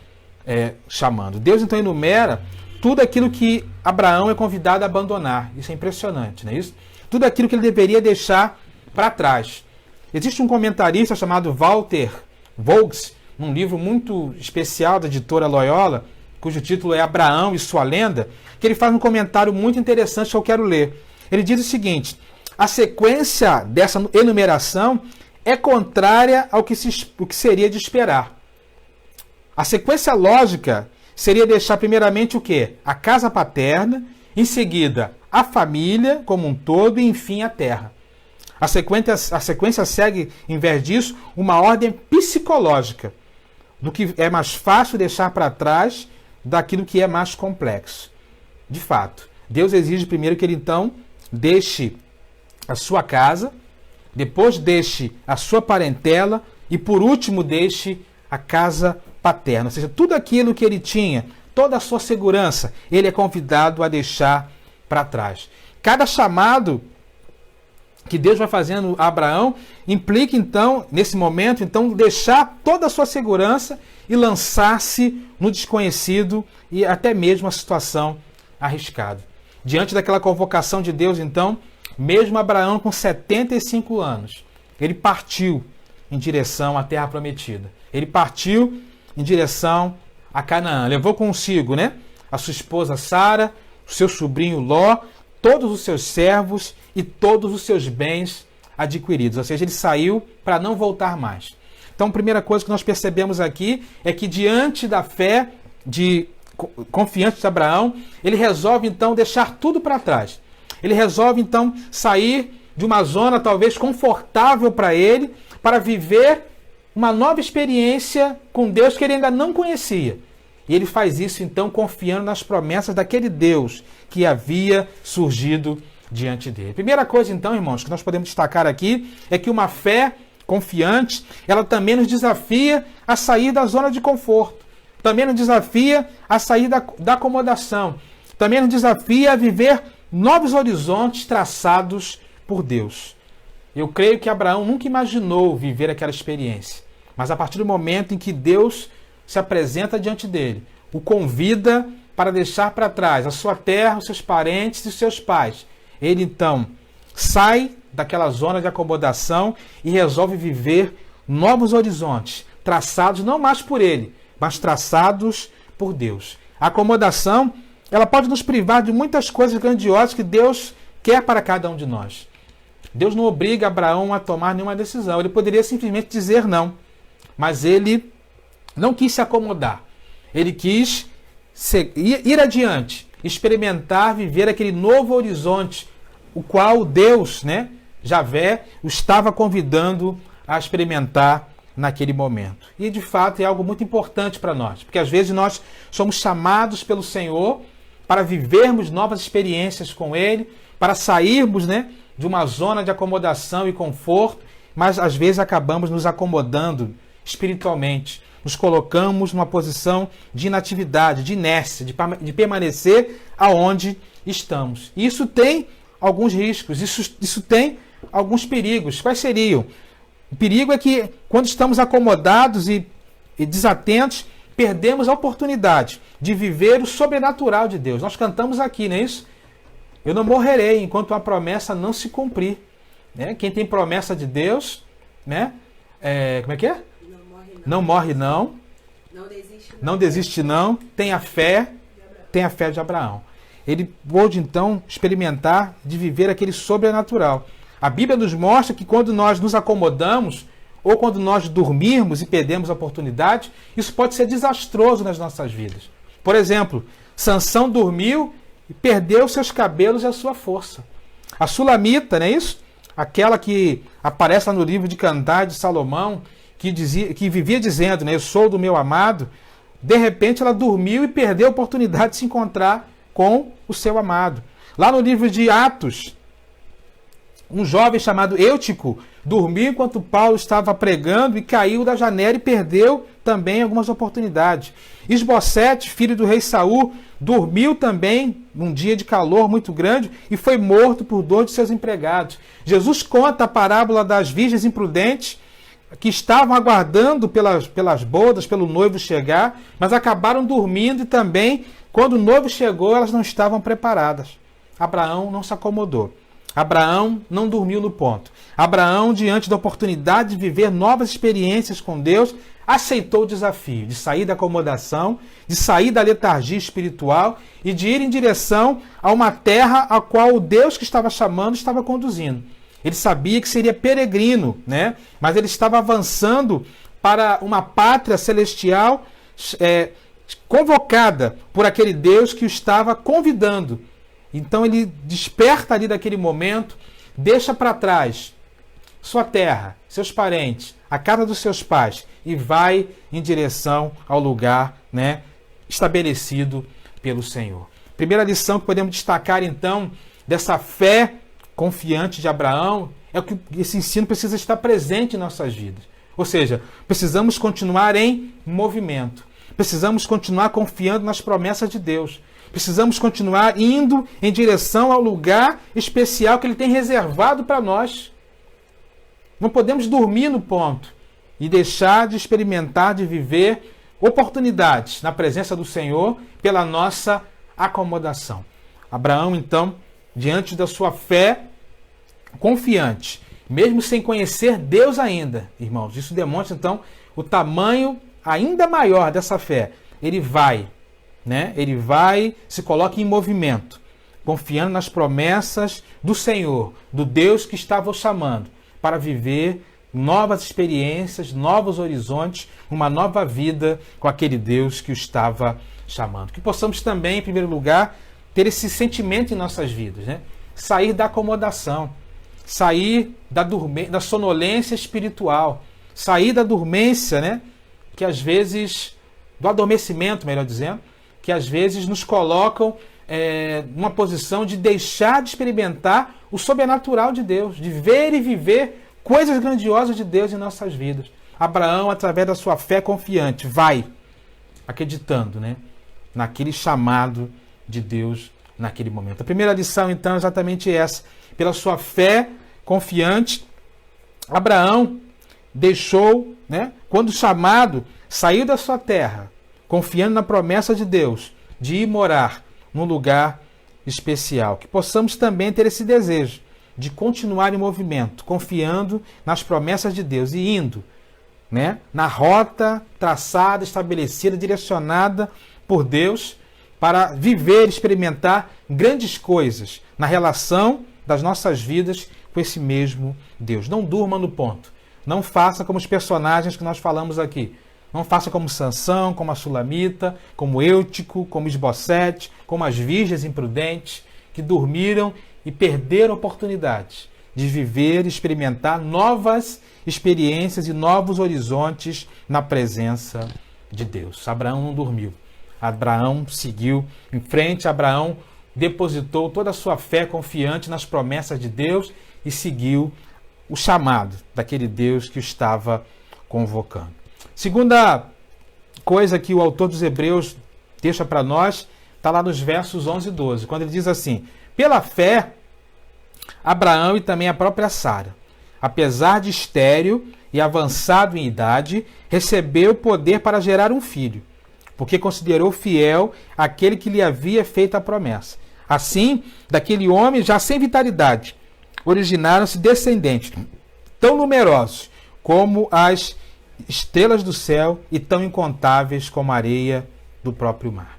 chamando. Deus então enumera tudo aquilo que Abraão é convidado a abandonar. Isso é impressionante, não é isso? Tudo aquilo que ele deveria deixar para trás. Existe um comentarista chamado Walter Voges, num livro muito especial da editora Loyola, cujo título é Abraão e sua lenda, que ele faz um comentário muito interessante que eu quero ler. Ele diz o seguinte: a sequência dessa enumeração é contrária ao que seria de esperar. A sequência lógica seria deixar primeiramente o quê? A casa paterna, em seguida a família como um todo e, enfim, a terra. A sequência segue, em vez disso, uma ordem psicológica do que é mais fácil deixar para trás daquilo que é mais complexo. De fato, Deus exige primeiro que ele, então, deixe a sua casa, depois deixe a sua parentela e, por último, deixe a casa paterna. Ou seja, tudo aquilo que ele tinha, toda a sua segurança, ele é convidado a deixar para trás. Cada chamado que Deus vai fazendo a Abraão implica, então, nesse momento, deixar toda a sua segurança e lançar-se no desconhecido e até mesmo a situação arriscada. Diante daquela convocação de Deus, então, mesmo Abraão com 75 anos, ele partiu em direção à terra prometida. Ele partiu em direção a Canaã. Levou consigo, né, a sua esposa Sara, o seu sobrinho Ló, todos os seus servos e todos os seus bens adquiridos. Ou seja, ele saiu para não voltar mais. Então, a primeira coisa que nós percebemos aqui é que diante da fé confiante de Abraão, ele resolve então deixar tudo para trás. Ele resolve então sair de uma zona talvez confortável para ele, para viver uma nova experiência com Deus que ele ainda não conhecia. E ele faz isso então confiando nas promessas daquele Deus que havia surgido diante dele. Primeira coisa então, irmãos, que nós podemos destacar aqui é que uma fé confiante, ela também nos desafia a sair da zona de conforto. Também nos desafia a sair da acomodação. Também nos desafia a viver novos horizontes traçados por Deus. Eu creio que Abraão nunca imaginou viver aquela experiência. Mas a partir do momento em que Deus se apresenta diante dele, o convida para deixar para trás a sua terra, os seus parentes e os seus pais, ele então sai daquela zona de acomodação e resolve viver novos horizontes, traçados não mais por ele, mas traçados por Deus. A acomodação, ela pode nos privar de muitas coisas grandiosas que Deus quer para cada um de nós. Deus não obriga Abraão a tomar nenhuma decisão. Ele poderia simplesmente dizer não. Mas ele não quis se acomodar. Ele quis ir adiante, experimentar, viver aquele novo horizonte, o qual Deus, Javé, o estava convidando a experimentar naquele momento. E de fato é algo muito importante para nós, porque às vezes nós somos chamados pelo Senhor para vivermos novas experiências com Ele, para sairmos, de uma zona de acomodação e conforto, mas às vezes acabamos nos acomodando espiritualmente. Nos colocamos numa posição de inatividade, de inércia, de permanecer aonde estamos. E isso tem alguns riscos, isso tem alguns perigos. Quais seriam? O perigo é que quando estamos acomodados e desatentos, perdemos a oportunidade de viver o sobrenatural de Deus. Nós cantamos aqui, não é isso? Eu não morrerei enquanto a promessa não se cumprir. Quem tem promessa de Deus, como é que é? Não morre não. Não desiste não. Tem a fé de Abraão. Ele pôde então experimentar de viver aquele sobrenatural. A Bíblia nos mostra que quando nós nos acomodamos ou quando nós dormirmos e perdemos a oportunidade, isso pode ser desastroso nas nossas vidas. Por exemplo, Sansão dormiu e perdeu seus cabelos e a sua força. A Sulamita, não é isso? Aquela que aparece lá no livro de Cantar de Salomão, que vivia dizendo, eu sou do meu amado, de repente ela dormiu e perdeu a oportunidade de se encontrar com o seu amado. Lá no livro de Atos, um jovem chamado Eutico dormiu enquanto Paulo estava pregando e caiu da janela e perdeu também algumas oportunidades. Esbocete, filho do rei Saul, dormiu também num dia de calor muito grande e foi morto por 2 de seus empregados. Jesus conta a parábola das virgens imprudentes que estavam aguardando pelas bodas, pelo noivo chegar, mas acabaram dormindo e também, quando o noivo chegou, elas não estavam preparadas. Abraão não se acomodou. Abraão não dormiu no ponto. Abraão, diante da oportunidade de viver novas experiências com Deus, aceitou o desafio de sair da acomodação, de sair da letargia espiritual e de ir em direção a uma terra a qual o Deus que estava chamando estava conduzindo. Ele sabia que seria peregrino, mas ele estava avançando para uma pátria celestial convocada por aquele Deus que o estava convidando. Então ele desperta ali daquele momento, deixa para trás sua terra, seus parentes, a casa dos seus pais e vai em direção ao lugar estabelecido pelo Senhor. Primeira lição que podemos destacar então dessa fé confiante de Abraão é que esse ensino precisa estar presente em nossas vidas. Ou seja, precisamos continuar em movimento. Precisamos continuar confiando nas promessas de Deus. Precisamos continuar indo em direção ao lugar especial que Ele tem reservado para nós. Não podemos dormir no ponto e deixar de experimentar, de viver oportunidades na presença do Senhor pela nossa acomodação. Abraão, então, diante da sua fé confiante, mesmo sem conhecer Deus ainda, irmãos. Isso demonstra, então, o tamanho ainda maior dessa fé. Ele vai, né? Ele vai, se coloca em movimento, confiando nas promessas do Senhor, do Deus que estava o chamando, para viver novas experiências, novos horizontes, uma nova vida com aquele Deus que o estava chamando. Que possamos também, em primeiro lugar, ter esse sentimento em nossas vidas, né? Sair da acomodação, sair da sonolência espiritual, sair da dormência, né? Que às vezes, do adormecimento, melhor dizendo, que às vezes nos colocam numa posição de deixar de experimentar o sobrenatural de Deus, de ver e viver coisas grandiosas de Deus em nossas vidas. Abraão, através da sua fé confiante, vai acreditando, né, naquele chamado de Deus naquele momento. A primeira lição, então, é exatamente essa. Pela sua fé confiante, Abraão deixou, né, quando chamado, saiu da sua terra, confiando na promessa de Deus, de ir morar num lugar especial. Que possamos também ter esse desejo de continuar em movimento, confiando nas promessas de Deus e indo, né, na rota traçada, estabelecida, direcionada por Deus para viver, experimentar grandes coisas na relação das nossas vidas com esse mesmo Deus. Não durma no ponto. Não faça como os personagens que nós falamos aqui. Não faça como Sansão, como a Sulamita, como Eutico, como Esbocete, como as virgens imprudentes que dormiram e perderam oportunidades de viver e experimentar novas experiências e novos horizontes na presença de Deus. Abraão não dormiu. Abraão seguiu em frente. Abraão depositou toda a sua fé confiante nas promessas de Deus e seguiu o chamado daquele Deus que o estava convocando. Segunda coisa que o autor dos Hebreus deixa para nós está lá nos versos 11 e 12, quando ele diz assim: pela fé, Abraão e também a própria Sara, apesar de estéril e avançado em idade, recebeu poder para gerar um filho, porque considerou fiel aquele que lhe havia feito a promessa. Assim, daquele homem já sem vitalidade, originaram-se descendentes, tão numerosos como as estrelas do céu e tão incontáveis como a areia do próprio mar.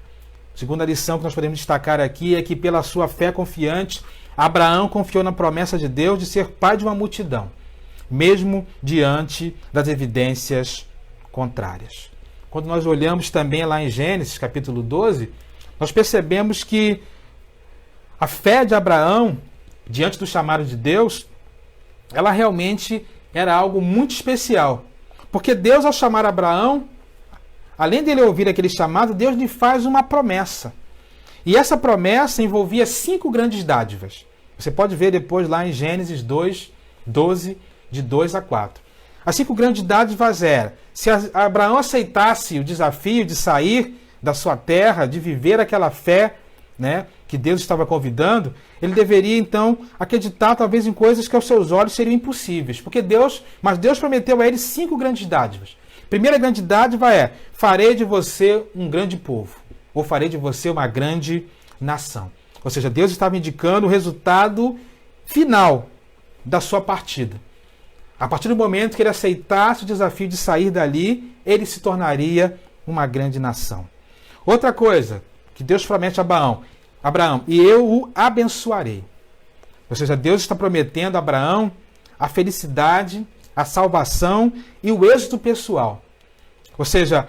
Segunda lição que nós podemos destacar aqui é que, pela sua fé confiante, Abraão confiou na promessa de Deus de ser pai de uma multidão, mesmo diante das evidências contrárias. Quando nós olhamos também lá em Gênesis, capítulo 12, nós percebemos que a fé de Abraão, diante do chamado de Deus, ela realmente era algo muito especial. Porque Deus, ao chamar Abraão, além dele ouvir aquele chamado, Deus lhe faz uma promessa. E essa promessa envolvia 5 grandes dádivas. Você pode ver depois lá em Gênesis 2, 12, de 2 a 4. As 5 grandes dádivas eram: se Abraão aceitasse o desafio de sair da sua terra, de viver aquela fé, né, que Deus estava convidando, ele deveria então acreditar talvez em coisas que aos seus olhos seriam impossíveis. Mas Deus prometeu a ele 5 grandes dádivas. Primeira grande dádiva é: farei de você um grande povo, ou farei de você uma grande nação. Ou seja, Deus estava indicando o resultado final da sua partida. A partir do momento que ele aceitasse o desafio de sair dali, ele se tornaria uma grande nação. Outra coisa que Deus promete a Abraão: e eu o abençoarei. Ou seja, Deus está prometendo a Abraão a felicidade, a salvação e o êxito pessoal. Ou seja,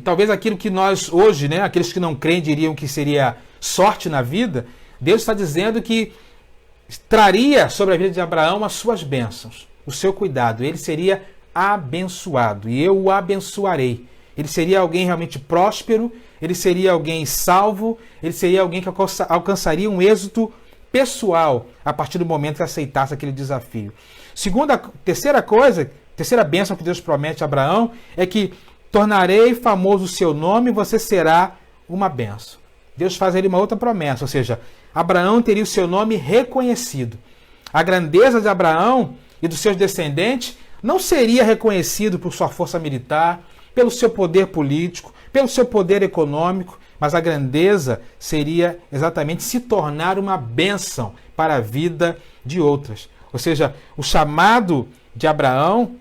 talvez aquilo que nós hoje, né, aqueles que não creem diriam que seria sorte na vida, Deus está dizendo que traria sobre a vida de Abraão as suas bênçãos, o seu cuidado. Ele seria abençoado e eu o abençoarei. Ele seria alguém realmente próspero, ele seria alguém salvo, ele seria alguém que alcançaria um êxito pessoal a partir do momento que aceitasse aquele desafio. Terceira bênção que Deus promete a Abraão é que tornarei famoso o seu nome e você será uma bênção. Deus faz a ele uma outra promessa, ou seja, Abraão teria o seu nome reconhecido. A grandeza de Abraão e dos seus descendentes não seria reconhecido por sua força militar, pelo seu poder político, pelo seu poder econômico, mas a grandeza seria exatamente se tornar uma bênção para a vida de outras. Ou seja, o chamado de Abraão,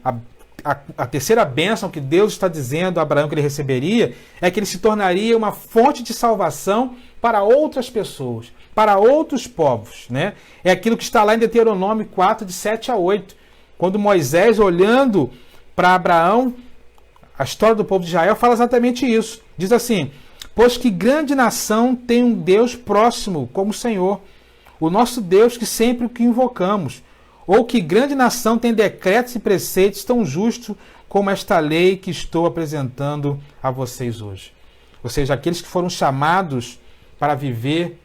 a terceira bênção que Deus está dizendo a Abraão que ele receberia, é que ele se tornaria uma fonte de salvação para outras pessoas, para outros povos, né? É aquilo que está lá em Deuteronômio 4, de 7 a 8. Quando Moisés, olhando para Abraão, a história do povo de Israel fala exatamente isso. Diz assim: pois que grande nação tem um Deus próximo como o Senhor, o nosso Deus que sempre o que invocamos. Ou que grande nação tem decretos e preceitos tão justos como esta lei que estou apresentando a vocês hoje. Ou seja, aqueles que foram chamados para viver,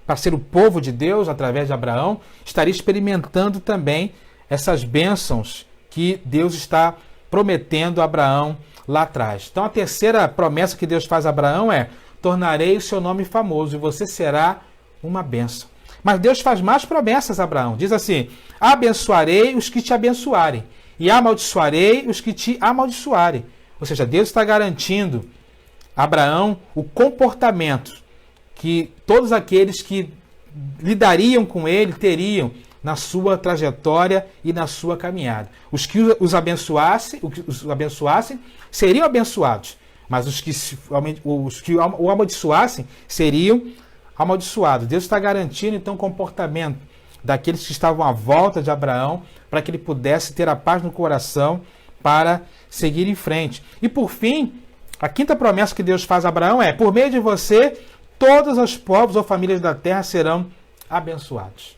para ser o povo de Deus através de Abraão, estaria experimentando também essas bênçãos que Deus está prometendo a Abraão lá atrás. Então a terceira promessa que Deus faz a Abraão é: tornarei o seu nome famoso e você será uma bênção. Mas Deus faz mais promessas a Abraão. Diz assim: abençoarei os que te abençoarem e amaldiçoarei os que te amaldiçoarem. Ou seja, Deus está garantindo a Abraão o comportamento que todos aqueles que lidariam com ele teriam na sua trajetória e na sua caminhada. Os que os abençoassem seriam abençoados, mas os que o amaldiçoassem seriam amaldiçoados. Deus está garantindo então o comportamento daqueles que estavam à volta de Abraão para que ele pudesse ter a paz no coração para seguir em frente. E por fim, a quinta promessa que Deus faz a Abraão é: por meio de você, todos os povos ou famílias da terra serão abençoados.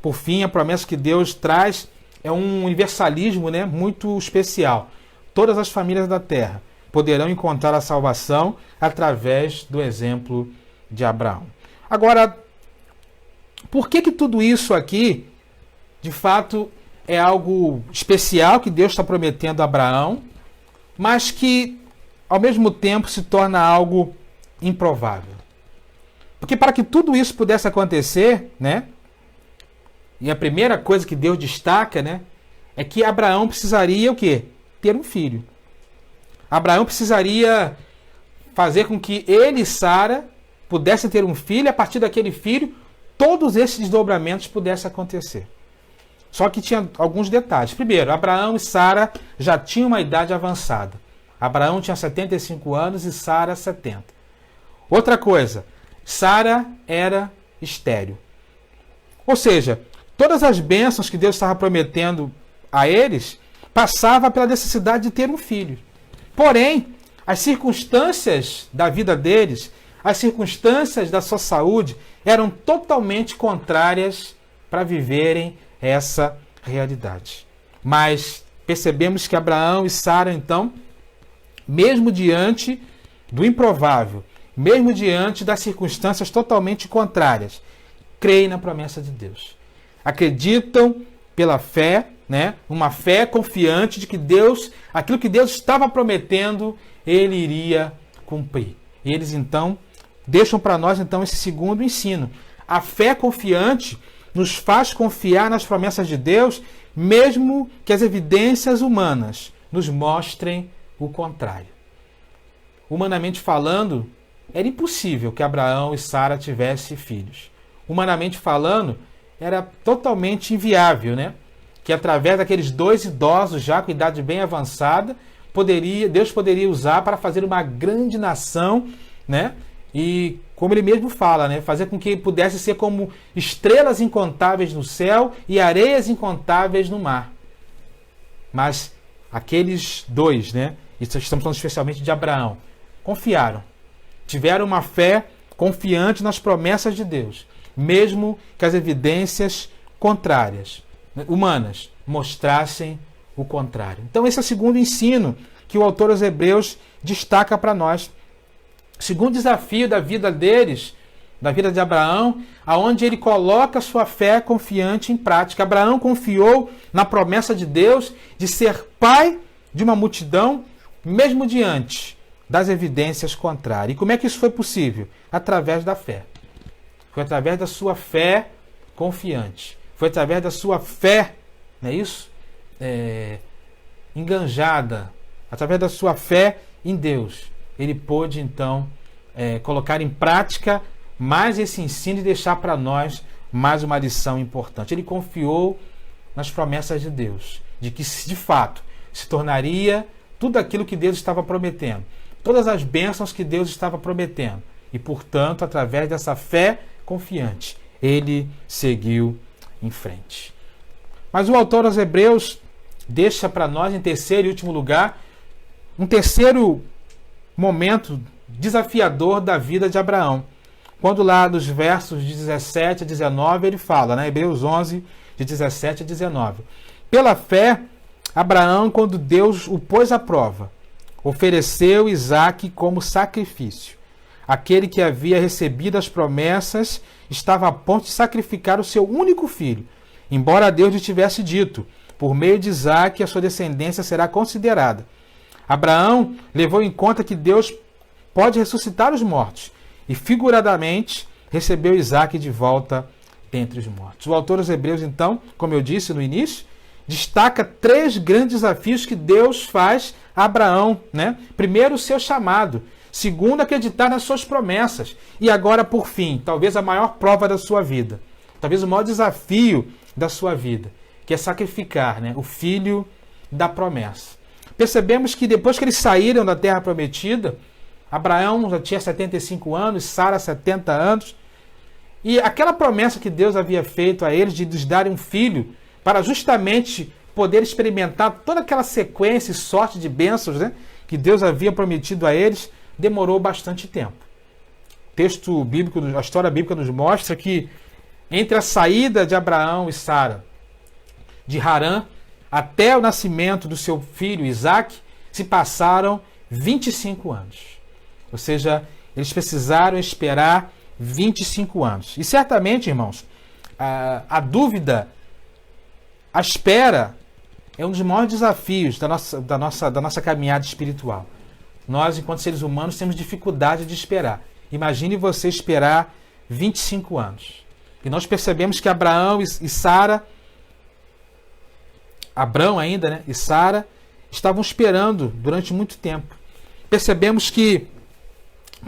Por fim, a promessa que Deus traz é um universalismo, né, muito especial. Todas as famílias da terra poderão encontrar a salvação através do exemplo de Abraão. Agora, por que tudo isso aqui, de fato, é algo especial que Deus está prometendo a Abraão, mas que, ao mesmo tempo, se torna algo improvável? Porque para que tudo isso pudesse acontecer, né, e a primeira coisa que Deus destaca, né, é que Abraão precisaria o quê? Ter um filho. Abraão precisaria fazer com que ele e Sara pudessem ter um filho, e a partir daquele filho, todos esses desdobramentos pudessem acontecer. Só que tinha alguns detalhes. Primeiro, Abraão e Sara já tinham uma idade avançada. Abraão tinha 75 anos e Sara 70. Outra coisa, Sara era estéril. Ou seja, todas as bênçãos que Deus estava prometendo a eles passavam pela necessidade de ter um filho. Porém, as circunstâncias da vida deles, as circunstâncias da sua saúde eram totalmente contrárias para viverem essa realidade. Mas percebemos que Abraão e Sara, então, mesmo diante do improvável, mesmo diante das circunstâncias totalmente contrárias, creem na promessa de Deus. Acreditam pela fé, né? Uma fé confiante de que Deus, aquilo que Deus estava prometendo, ele iria cumprir. E eles, então, deixam para nós então esse segundo ensino. A fé confiante nos faz confiar nas promessas de Deus, mesmo que as evidências humanas nos mostrem o contrário. Humanamente falando, era impossível que Abraão e Sara tivessem filhos. Humanamente falando, era totalmente inviável, né? Que através daqueles dois idosos já com idade bem avançada, Deus poderia usar para fazer uma grande nação, né? E, como ele mesmo fala, né, fazer com que pudesse ser como estrelas incontáveis no céu e areias incontáveis no mar. Mas aqueles dois, né, estamos falando especialmente de Abraão, confiaram. Tiveram uma fé confiante nas promessas de Deus, mesmo que as evidências contrárias, humanas, mostrassem o contrário. Então esse é o segundo ensino que o autor aos Hebreus destaca para nós. O segundo desafio da vida deles, da vida de Abraão, aonde ele coloca a sua fé confiante em prática. Abraão confiou na promessa de Deus de ser pai de uma multidão, mesmo diante das evidências contrárias. E como é que isso foi possível? Através da fé. Foi através da sua fé confiante. Foi através da sua fé, não é isso? Enganjada. Através da sua fé em Deus. ele pôde então colocar em prática mais esse ensino e deixar para nós mais uma lição importante. Ele confiou nas promessas de Deus, de que de fato se tornaria tudo aquilo que Deus estava prometendo, todas as bênçãos que Deus estava prometendo. E, portanto, através dessa fé confiante, ele seguiu em frente. Mas o autor aos Hebreus deixa para nós, em terceiro e último lugar, um terceiro momento desafiador da vida de Abraão. Quando lá nos versos de 17 a 19 ele fala, né? Hebreus 11, de 17 a 19. Pela fé, Abraão, quando Deus o pôs à prova, ofereceu Isaque como sacrifício. Aquele que havia recebido as promessas estava a ponto de sacrificar o seu único filho, embora Deus lhe tivesse dito, por meio de Isaque a sua descendência será considerada. Abraão levou em conta que Deus pode ressuscitar os mortos e, figuradamente, recebeu Isaque de volta dentre os mortos. O autor dos Hebreus, então, como eu disse no início, destaca 3 grandes desafios que Deus faz a Abraão, né? Primeiro, o seu chamado. Segundo, acreditar nas suas promessas. E agora, por fim, talvez a maior prova da sua vida, talvez o maior desafio da sua vida, que é sacrificar, né, o filho da promessa. Percebemos que depois que eles saíram da terra prometida, Abraão já tinha 75 anos, Sara 70 anos, e aquela promessa que Deus havia feito a eles de lhes darem um filho, para justamente poder experimentar toda aquela sequência e sorte de bênçãos, né, que Deus havia prometido a eles, demorou bastante tempo. O texto bíblico, a história bíblica nos mostra que entre a saída de Abraão e Sara de Harã até o nascimento do seu filho Isaque, se passaram 25 anos. Ou seja, eles precisaram esperar 25 anos. E certamente, irmãos, a dúvida, a espera é um dos maiores desafios da nossa caminhada espiritual. Nós, enquanto seres humanos, temos dificuldade de esperar. Imagine você esperar 25 anos. E nós percebemos que Abraão e Sara, Abrão ainda, né, e Sara, estavam esperando durante muito tempo. Percebemos que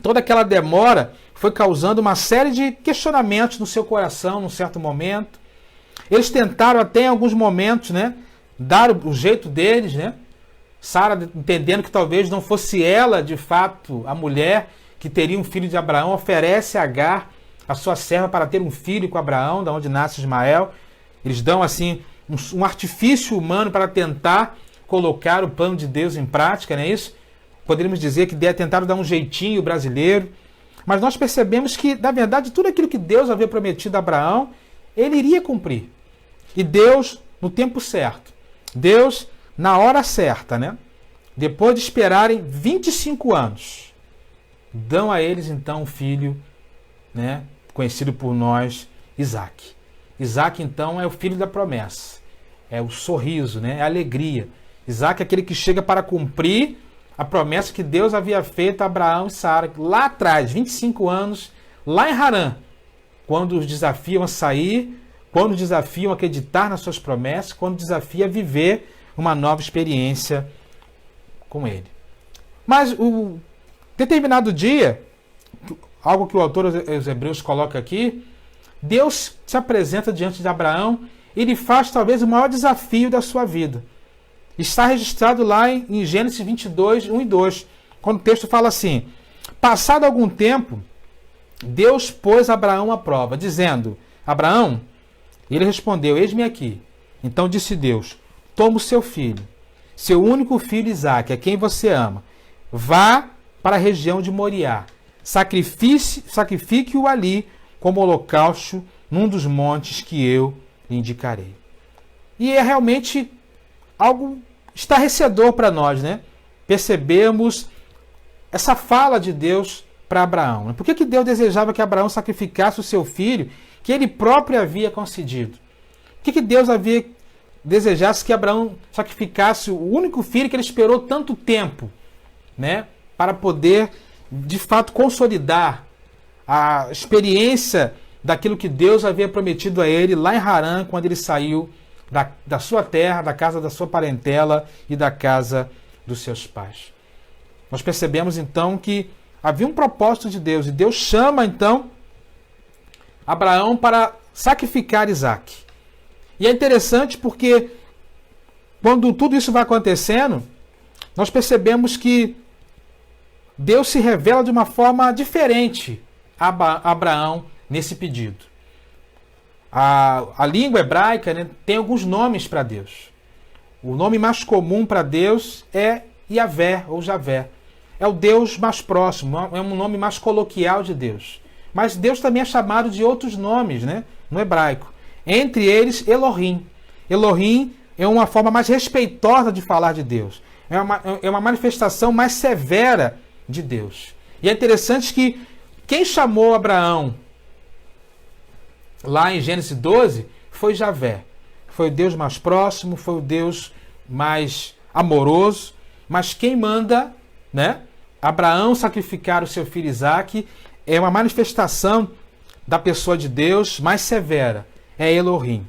toda aquela demora foi causando uma série de questionamentos no seu coração, num certo momento. Eles tentaram até em alguns momentos, né, dar o jeito deles, né? Sara, entendendo que talvez não fosse ela, de fato, a mulher que teria um filho de Abraão, oferece a Agar, a sua serva, para ter um filho com Abraão, da onde nasce Ismael. Eles dão, assim, um artifício humano para tentar colocar o plano de Deus em prática, não é isso? Poderíamos dizer que tentaram dar um jeitinho brasileiro. Mas nós percebemos que, na verdade, tudo aquilo que Deus havia prometido a Abraão, ele iria cumprir. E Deus, no tempo certo, Deus, na hora certa, né? Depois de esperarem 25 anos, dão a eles então um filho, né? Conhecido por nós, Isaque. Isaque, então, é o filho da promessa. É o sorriso, né? É a alegria. Isaque é aquele que chega para cumprir a promessa que Deus havia feito a Abraão e Sara lá atrás, 25 anos, lá em Harã, quando os desafiam a sair, quando os desafiam a acreditar nas suas promessas, quando desafiam a viver uma nova experiência com ele. Mas determinado dia, algo que o autor dos Hebreus coloca aqui, Deus se apresenta diante de Abraão e lhe faz talvez o maior desafio da sua vida. Está registrado lá em Gênesis 22, 1 e 2, quando o texto fala assim: passado algum tempo, Deus pôs Abraão à prova, dizendo: Abraão, e ele respondeu: eis-me aqui. Então disse Deus: toma o seu filho, seu único filho Isaque, a quem você ama, vá para a região de Moriá, sacrifique-o ali como holocausto num dos montes que eu lhe indicarei. E é realmente algo estarrecedor para nós, né? Percebemos essa fala de Deus para Abraão. Por que Deus desejava que Abraão sacrificasse o seu filho que ele próprio havia concedido? Por que Deus desejasse que Abraão sacrificasse o único filho que ele esperou tanto tempo, né? Para poder, de fato, consolidar a experiência daquilo que Deus havia prometido a ele lá em Harã, quando ele saiu da sua terra, da casa da sua parentela e da casa dos seus pais. nós percebemos então que havia um propósito de Deus, e Deus chama então Abraão para sacrificar Isaque. E é interessante porque quando tudo isso vai acontecendo, nós percebemos que Deus se revela de uma forma diferente a Abraão nesse pedido. A língua hebraica, né, tem alguns nomes para Deus. O nome mais comum para Deus é Yahvé ou Javé. É o Deus mais próximo, é um nome mais coloquial de Deus. Mas Deus também é chamado de outros nomes, né, no hebraico. Entre eles, Elohim. Elohim é uma forma mais respeitosa de falar de Deus. É uma manifestação mais severa de Deus. E é interessante que quem chamou Abraão lá em Gênesis 12 foi Javé. Foi o Deus mais próximo, foi o Deus mais amoroso. Mas quem manda, né, Abraão sacrificar o seu filho Isaque é uma manifestação da pessoa de Deus mais severa. É Elohim.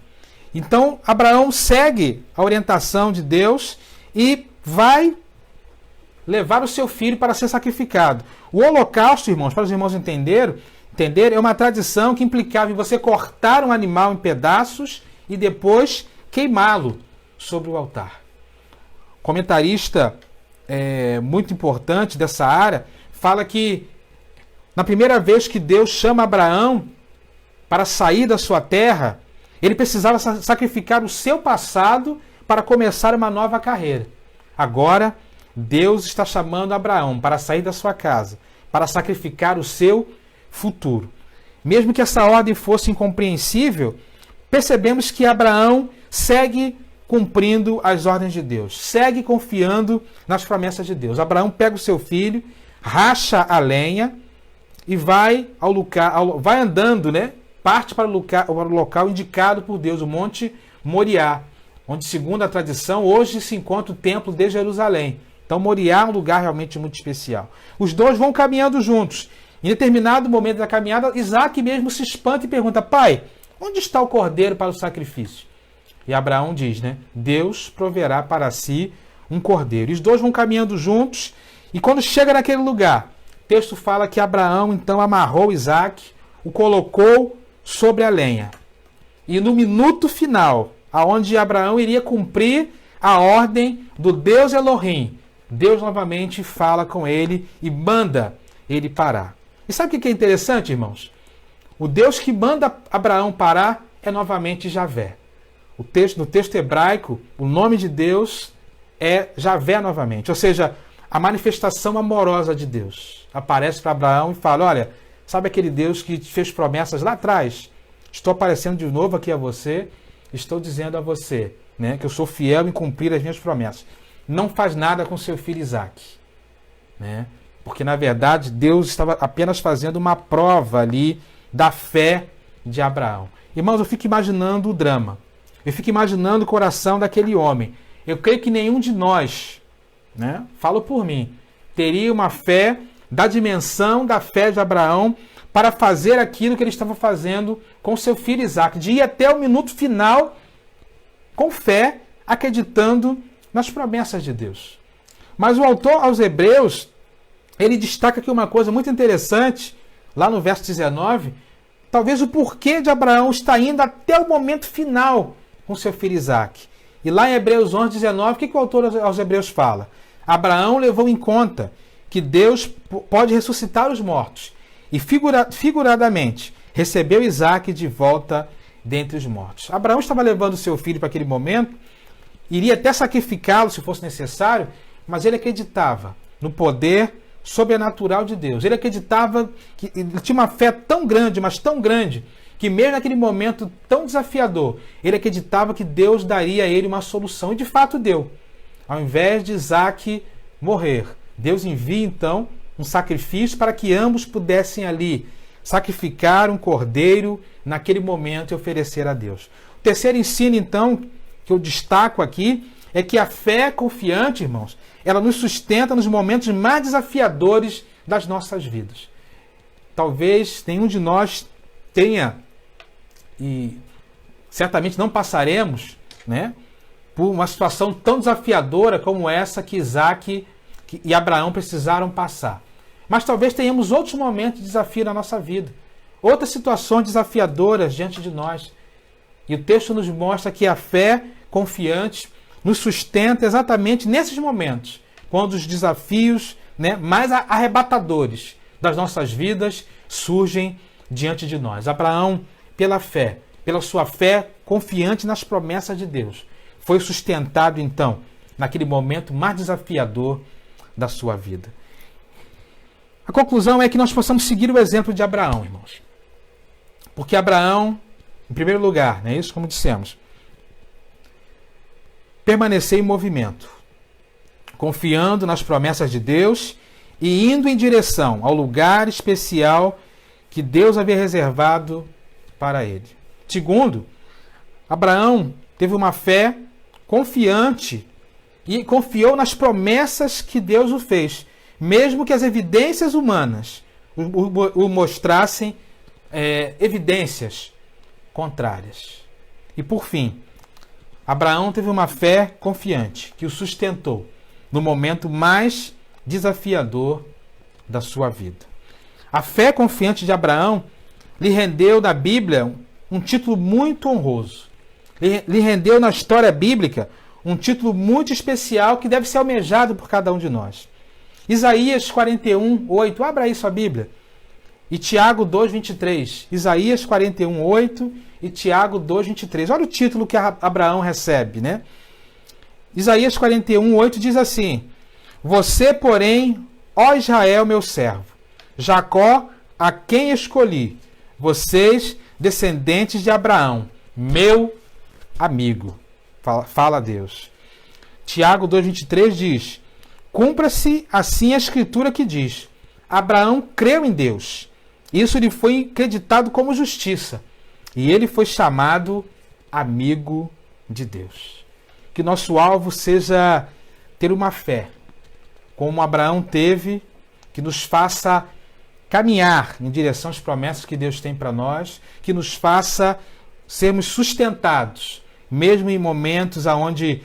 Então, Abraão segue a orientação de Deus e vai levar o seu filho para ser sacrificado. O holocausto, irmãos, para os irmãos entenderem, é uma tradição que implicava em você cortar um animal em pedaços e depois queimá-lo sobre o altar. Comentarista muito importante dessa área fala que na primeira vez que Deus chama Abraão para sair da sua terra, ele precisava sacrificar o seu passado para começar uma nova carreira. Agora, Deus está chamando Abraão para sair da sua casa, para sacrificar o seu futuro. Mesmo que essa ordem fosse incompreensível, percebemos que Abraão segue cumprindo as ordens de Deus, segue confiando nas promessas de Deus. Abraão pega o seu filho, racha a lenha e vai andando, né? Parte para o local indicado por Deus, o Monte Moriá, onde, segundo a tradição, hoje se encontra o templo de Jerusalém. Então, Moriá é um lugar realmente muito especial. Os dois vão caminhando juntos. Em determinado momento da caminhada, Isaque mesmo se espanta e pergunta: pai, onde está o cordeiro para o sacrifício? E Abraão diz, né? Deus proverá para si um cordeiro. E os dois vão caminhando juntos, e quando chega naquele lugar, o texto fala que Abraão então amarrou Isaque, o colocou sobre a lenha. E no minuto final, aonde Abraão iria cumprir a ordem do Deus Elohim, Deus novamente fala com ele e manda ele parar. E sabe o que é interessante, irmãos? O Deus que manda Abraão parar é novamente Javé. No texto hebraico, o nome de Deus é Javé novamente. Ou seja, a manifestação amorosa de Deus aparece para Abraão e fala: olha, sabe aquele Deus que te fez promessas lá atrás? Estou aparecendo de novo aqui a você, estou dizendo a você, né, que eu sou fiel em cumprir as minhas promessas. Não faz nada com seu filho Isaque, né? Porque, na verdade, Deus estava apenas fazendo uma prova ali da fé de Abraão. Irmãos, eu fico imaginando o drama. Eu fico imaginando o coração daquele homem. Eu creio que nenhum de nós, né, falo por mim, teria uma fé da dimensão da fé de Abraão para fazer aquilo que ele estava fazendo com seu filho Isaque, de ir até o minuto final com fé, acreditando nas promessas de Deus. Mas o autor aos Hebreus, ele destaca aqui uma coisa muito interessante, lá no verso 19, talvez o porquê de Abraão estar indo até o momento final com seu filho Isaque. E lá em Hebreus 11, 19, o que o autor aos Hebreus fala? Abraão levou em conta que Deus pode ressuscitar os mortos e figuradamente recebeu Isaque de volta dentre os mortos. Abraão estava levando seu filho para aquele momento, iria até sacrificá-lo se fosse necessário, mas ele acreditava no poder sobrenatural de Deus. Ele acreditava que ele tinha uma fé tão grande, mas tão grande, que mesmo naquele momento tão desafiador, ele acreditava que Deus daria a ele uma solução. E de fato deu. Ao invés de Isaque morrer, Deus envia então um sacrifício para que ambos pudessem ali sacrificar um cordeiro naquele momento e oferecer a Deus. O terceiro ensino, então, que eu destaco aqui, é que a fé confiante, irmãos, ela nos sustenta nos momentos mais desafiadores das nossas vidas. Talvez nenhum de nós tenha, e certamente não passaremos, né, por uma situação tão desafiadora como essa que e Abraão precisaram passar. Mas talvez tenhamos outros momentos de desafio na nossa vida, outras situações desafiadoras diante de nós. E o texto nos mostra que a fé confiante nos sustenta exatamente nesses momentos, quando os desafios, mais arrebatadores das nossas vidas surgem diante de nós. Abraão, pela fé, pela sua fé confiante nas promessas de Deus, foi sustentado então naquele momento mais desafiador da sua vida. A conclusão é que nós possamos seguir o exemplo de Abraão, irmãos. Porque Abraão, em primeiro lugar, não é isso como dissemos, permanecer em movimento, confiando nas promessas de Deus e indo em direção ao lugar especial que Deus havia reservado para ele. Segundo, Abraão teve uma fé confiante e confiou nas promessas que Deus o fez, mesmo que as evidências humanas o mostrassem evidências contrárias. E por fim, Abraão teve uma fé confiante que o sustentou no momento mais desafiador da sua vida. A fé confiante de Abraão lhe rendeu na Bíblia um título muito honroso. Lhe rendeu na história bíblica um título muito especial que deve ser almejado por cada um de nós. Isaías 41, 8. Abra aí sua Bíblia. E Tiago 2, 23. Isaías 41, 8 e Tiago 2, 23. Olha o título que Abraão recebe, né? Isaías 41, 8 diz assim: Você, porém, ó Israel, meu servo, Jacó, a quem escolhi, vocês, descendentes de Abraão, meu amigo. Fala Deus. Tiago 2, 23 diz: Cumpra-se assim a escritura que diz: Abraão creu em Deus. Isso lhe foi acreditado como justiça. E ele foi chamado amigo de Deus. Que nosso alvo seja ter uma fé, como Abraão teve, que nos faça caminhar em direção às promessas que Deus tem para nós, que nos faça sermos sustentados, mesmo em momentos onde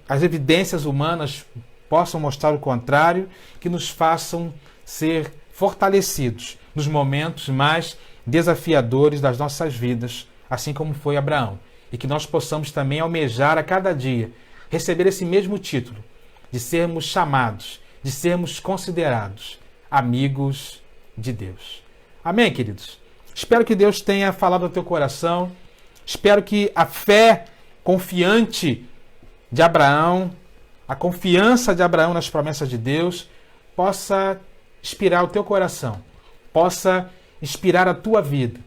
as evidências humanas possam mostrar o contrário, que nos façam ser fortalecidos nos momentos mais desafiadores das nossas vidas, assim como foi Abraão. E que nós possamos também almejar a cada dia receber esse mesmo título, de sermos chamados, de sermos considerados amigos de Deus. Amém, queridos? Espero que Deus tenha falado ao teu coração. Espero que a fé confiante de Abraão, a confiança de Abraão nas promessas de Deus, possa inspirar o teu coração, possa inspirar a tua vida,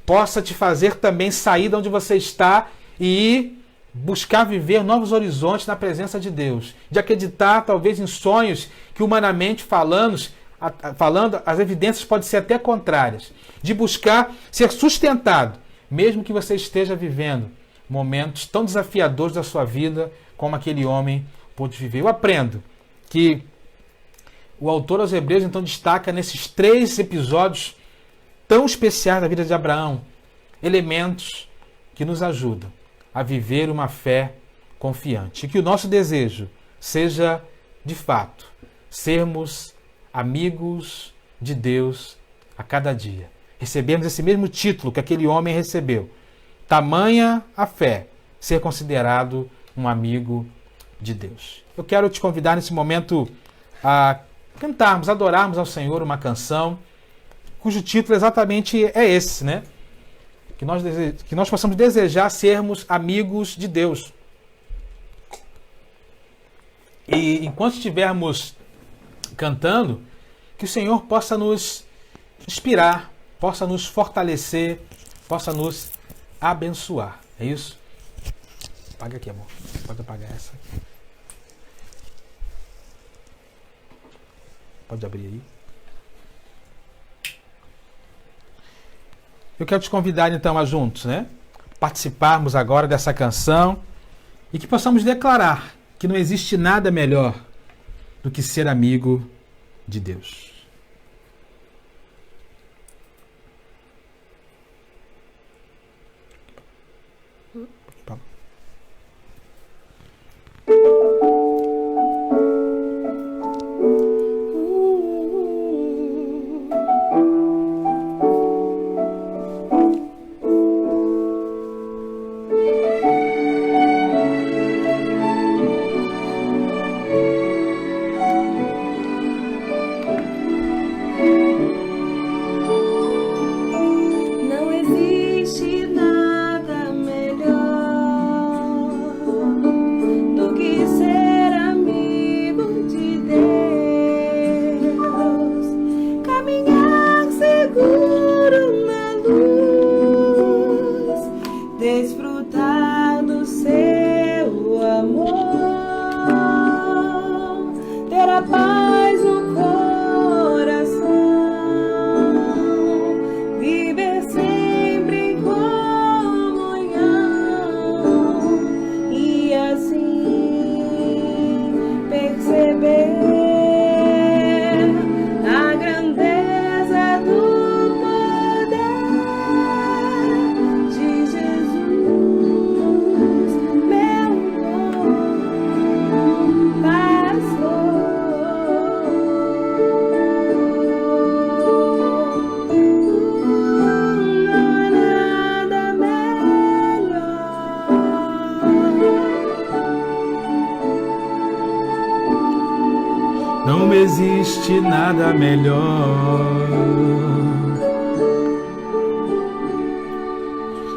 possa te fazer também sair de onde você está e buscar viver novos horizontes na presença de Deus, de acreditar talvez em sonhos que humanamente falando, as evidências podem ser até contrárias, de buscar ser sustentado, mesmo que você esteja vivendo momentos tão desafiadores da sua vida como aquele homem pôde viver. Eu aprendo que o autor aos Hebreus então destaca nesses 3 episódios tão especiais da vida de Abraão elementos que nos ajudam a viver uma fé confiante. E que o nosso desejo seja, de fato, sermos amigos de Deus a cada dia. Recebemos esse mesmo título que aquele homem recebeu. Tamanha a fé, ser considerado um amigo de Deus. Eu quero te convidar nesse momento a cantarmos, adorarmos ao Senhor uma canção cujo título exatamente é esse, né? Que nós possamos desejar sermos amigos de Deus. E enquanto estivermos cantando, que o Senhor possa nos inspirar, possa nos fortalecer, possa nos abençoar. É isso? Apaga aqui, amor. Pode apagar essa. Pode abrir aí. Eu quero te convidar então a juntos, né? Participarmos agora dessa canção e que possamos declarar que não existe nada melhor do que ser amigo de Deus. existe nada melhor.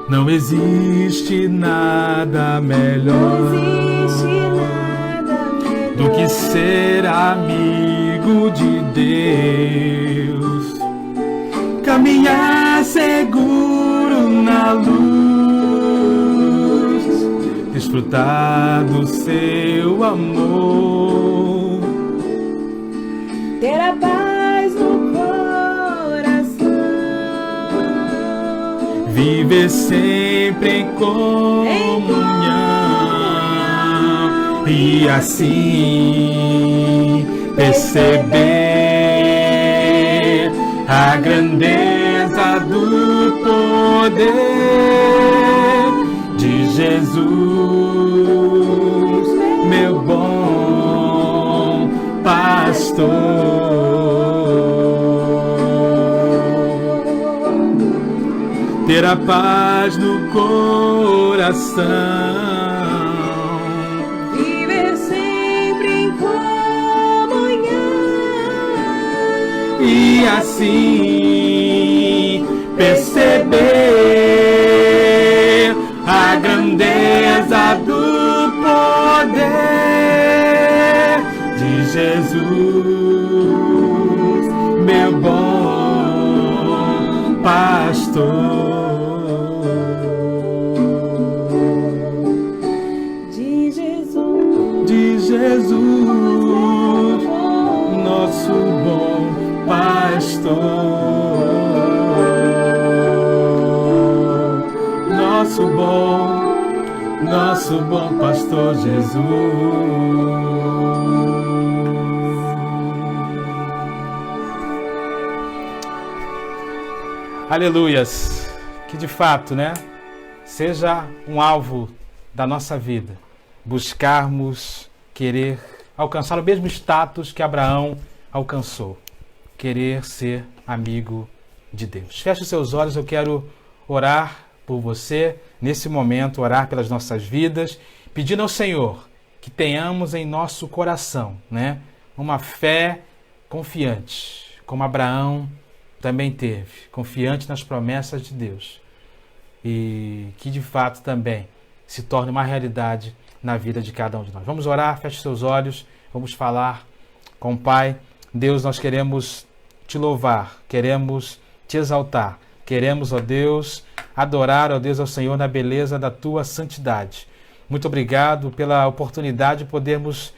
Não existe nada melhor do que ser amigo de Deus, caminhar seguro na luz, desfrutar do seu amor, ter a paz no coração, viver sempre em comunhão e assim perceber a grandeza do poder de Jesus, meu bom pastor. Ter a paz no coração, viver sempre em comunhão e assim perceber a grandeza do poder de Jesus, meu bom pastor. Jesus, nosso bom pastor, nosso bom pastor Jesus. Aleluias, que de fato, né, seja um alvo da nossa vida, buscarmos querer alcançar o mesmo status que Abraão alcançou, querer ser amigo de Deus. Feche os seus olhos, eu quero orar por você nesse momento, orar pelas nossas vidas, pedindo ao Senhor que tenhamos em nosso coração, né, uma fé confiante, como Abraão também teve, confiante nas promessas de Deus, e que de fato também se torne uma realidade na vida de cada um de nós. Vamos orar, feche seus olhos, vamos falar com o Pai. Deus, nós queremos te louvar, queremos te exaltar, queremos, ó Deus, adorar, ó Deus, ao Senhor na beleza da tua santidade. Muito obrigado pela oportunidade de podermos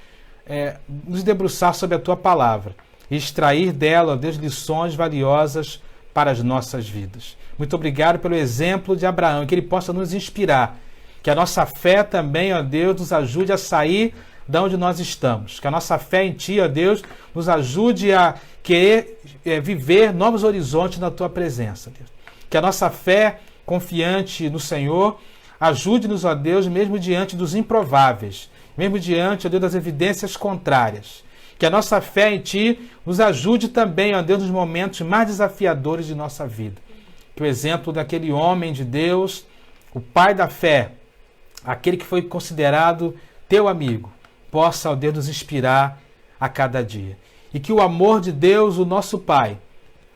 nos debruçar sobre a tua palavra e extrair dela, ó Deus, lições valiosas para as nossas vidas. Muito obrigado pelo exemplo de Abraão, que ele possa nos inspirar, que a nossa fé também, ó Deus, nos ajude a sair de onde nós estamos. Que a nossa fé em Ti, ó Deus, nos ajude a querer viver novos horizontes na Tua presença, Deus. Que a nossa fé confiante no Senhor ajude-nos, ó Deus, mesmo diante dos improváveis, mesmo diante, ó Deus, das evidências contrárias. Que a nossa fé em Ti nos ajude também, ó Deus, nos momentos mais desafiadores de nossa vida. Que o exemplo daquele homem de Deus, o pai da fé, aquele que foi considerado teu amigo, possa, ó Deus, nos inspirar a cada dia. E que o amor de Deus, o nosso Pai,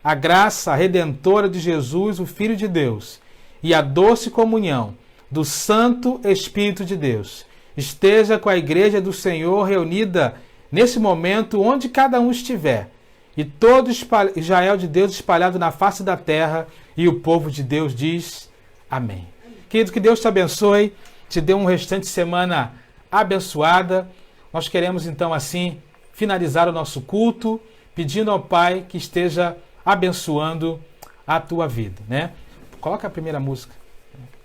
a graça redentora de Jesus, o Filho de Deus, e a doce comunhão do Santo Espírito de Deus esteja com a Igreja do Senhor reunida nesse momento, onde cada um estiver, e todo Israel de Deus espalhado na face da terra, e o povo de Deus diz amém. Querido, que Deus te abençoe, te dê um restante de semana abençoada. Nós queremos então assim finalizar o nosso culto, pedindo ao Pai que esteja abençoando a tua vida, né? Coloca a primeira música.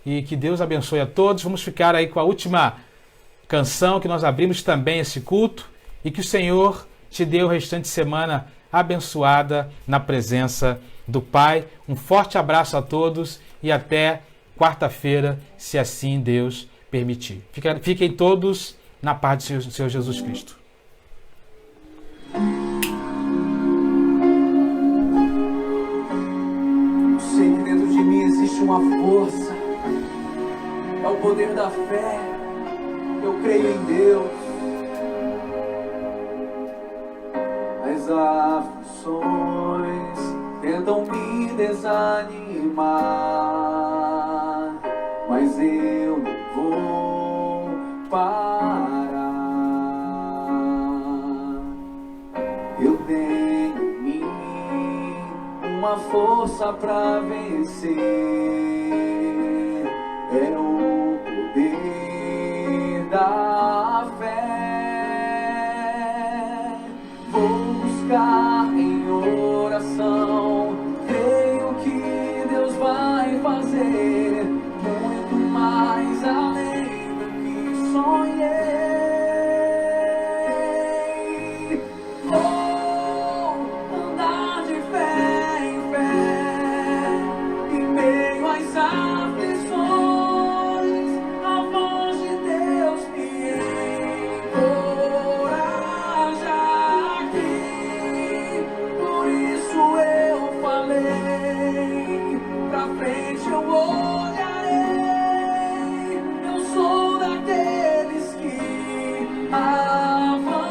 E que Deus abençoe a todos. Vamos ficar aí com a última canção que nós abrimos também esse culto, e que o Senhor te dê o restante de semana abençoada na presença do Pai. Um forte abraço a todos e até quarta-feira, se assim Deus permitir. Fiquem todos na paz do Senhor Jesus Cristo. Sei que dentro de mim existe uma força, é o poder da fé. Eu creio em Deus, mas aflições tentam me desanimar, mas eu não vou parar. Eu tenho em mim uma força pra vencer, é o poder da fé. Vou buscar em oração, creio que Deus vai fazer muito mais além do que sonhei. Vou andar de fé em fé, em meio às aflições, a voz de Deus me encoraja aqui. Por isso eu falei, pra frente eu olharei. Eu sou daqueles que avançam.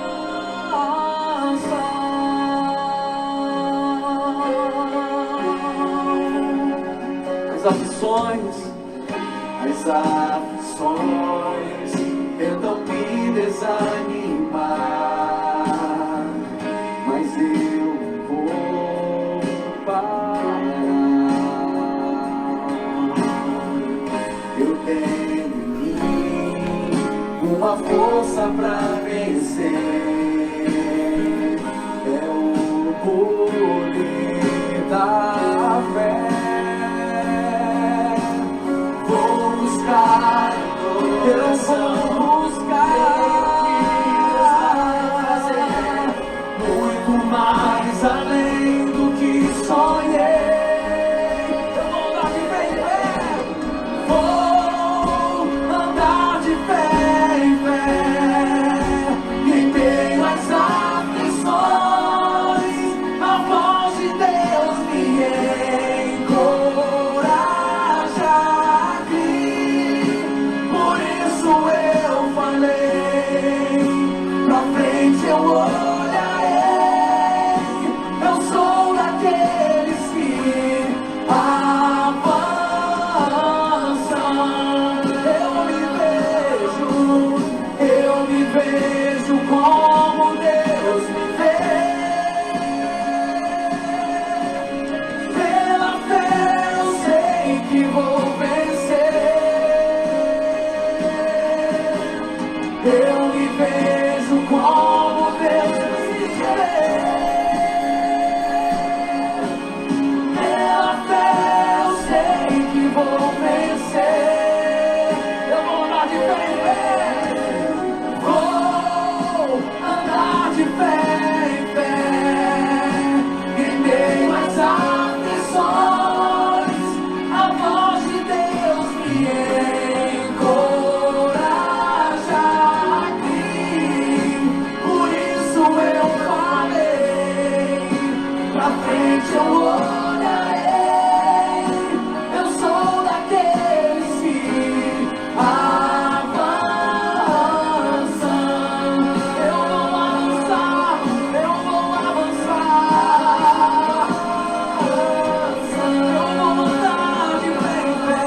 As aflições tentam me desanimar, mas eu não vou parar. Eu tenho em mim uma força pra vencer, é o poder da fé. Eu vou buscar muito mais além do que sonhei. Eu vou andar de fé em fé, vou andar de fé em fé, em meio às aflições, a voz de Deus me encoraja aqui. Por isso eu falei, pra frente eu olharei. Eu sou daqueles que avançam. Eu me vejo como Deus me vê. Pela fé eu sei que vou vencer. Eu me vejo como Deus me vê. Pela fé eu sei que vou vencer. Eu vou andar de fé em fé, vou andar de fé em fé, em meio às aflições, a voz de Deus me encoraja aqui. Por isso eu falei, pra frente eu olharei. Eu sou daqueles que avançam. Eu vou avançar, eu vou avançar. Eu vou andar de fé em fé.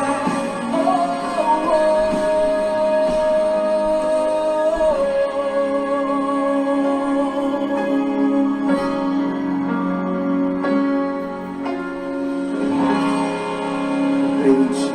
Crente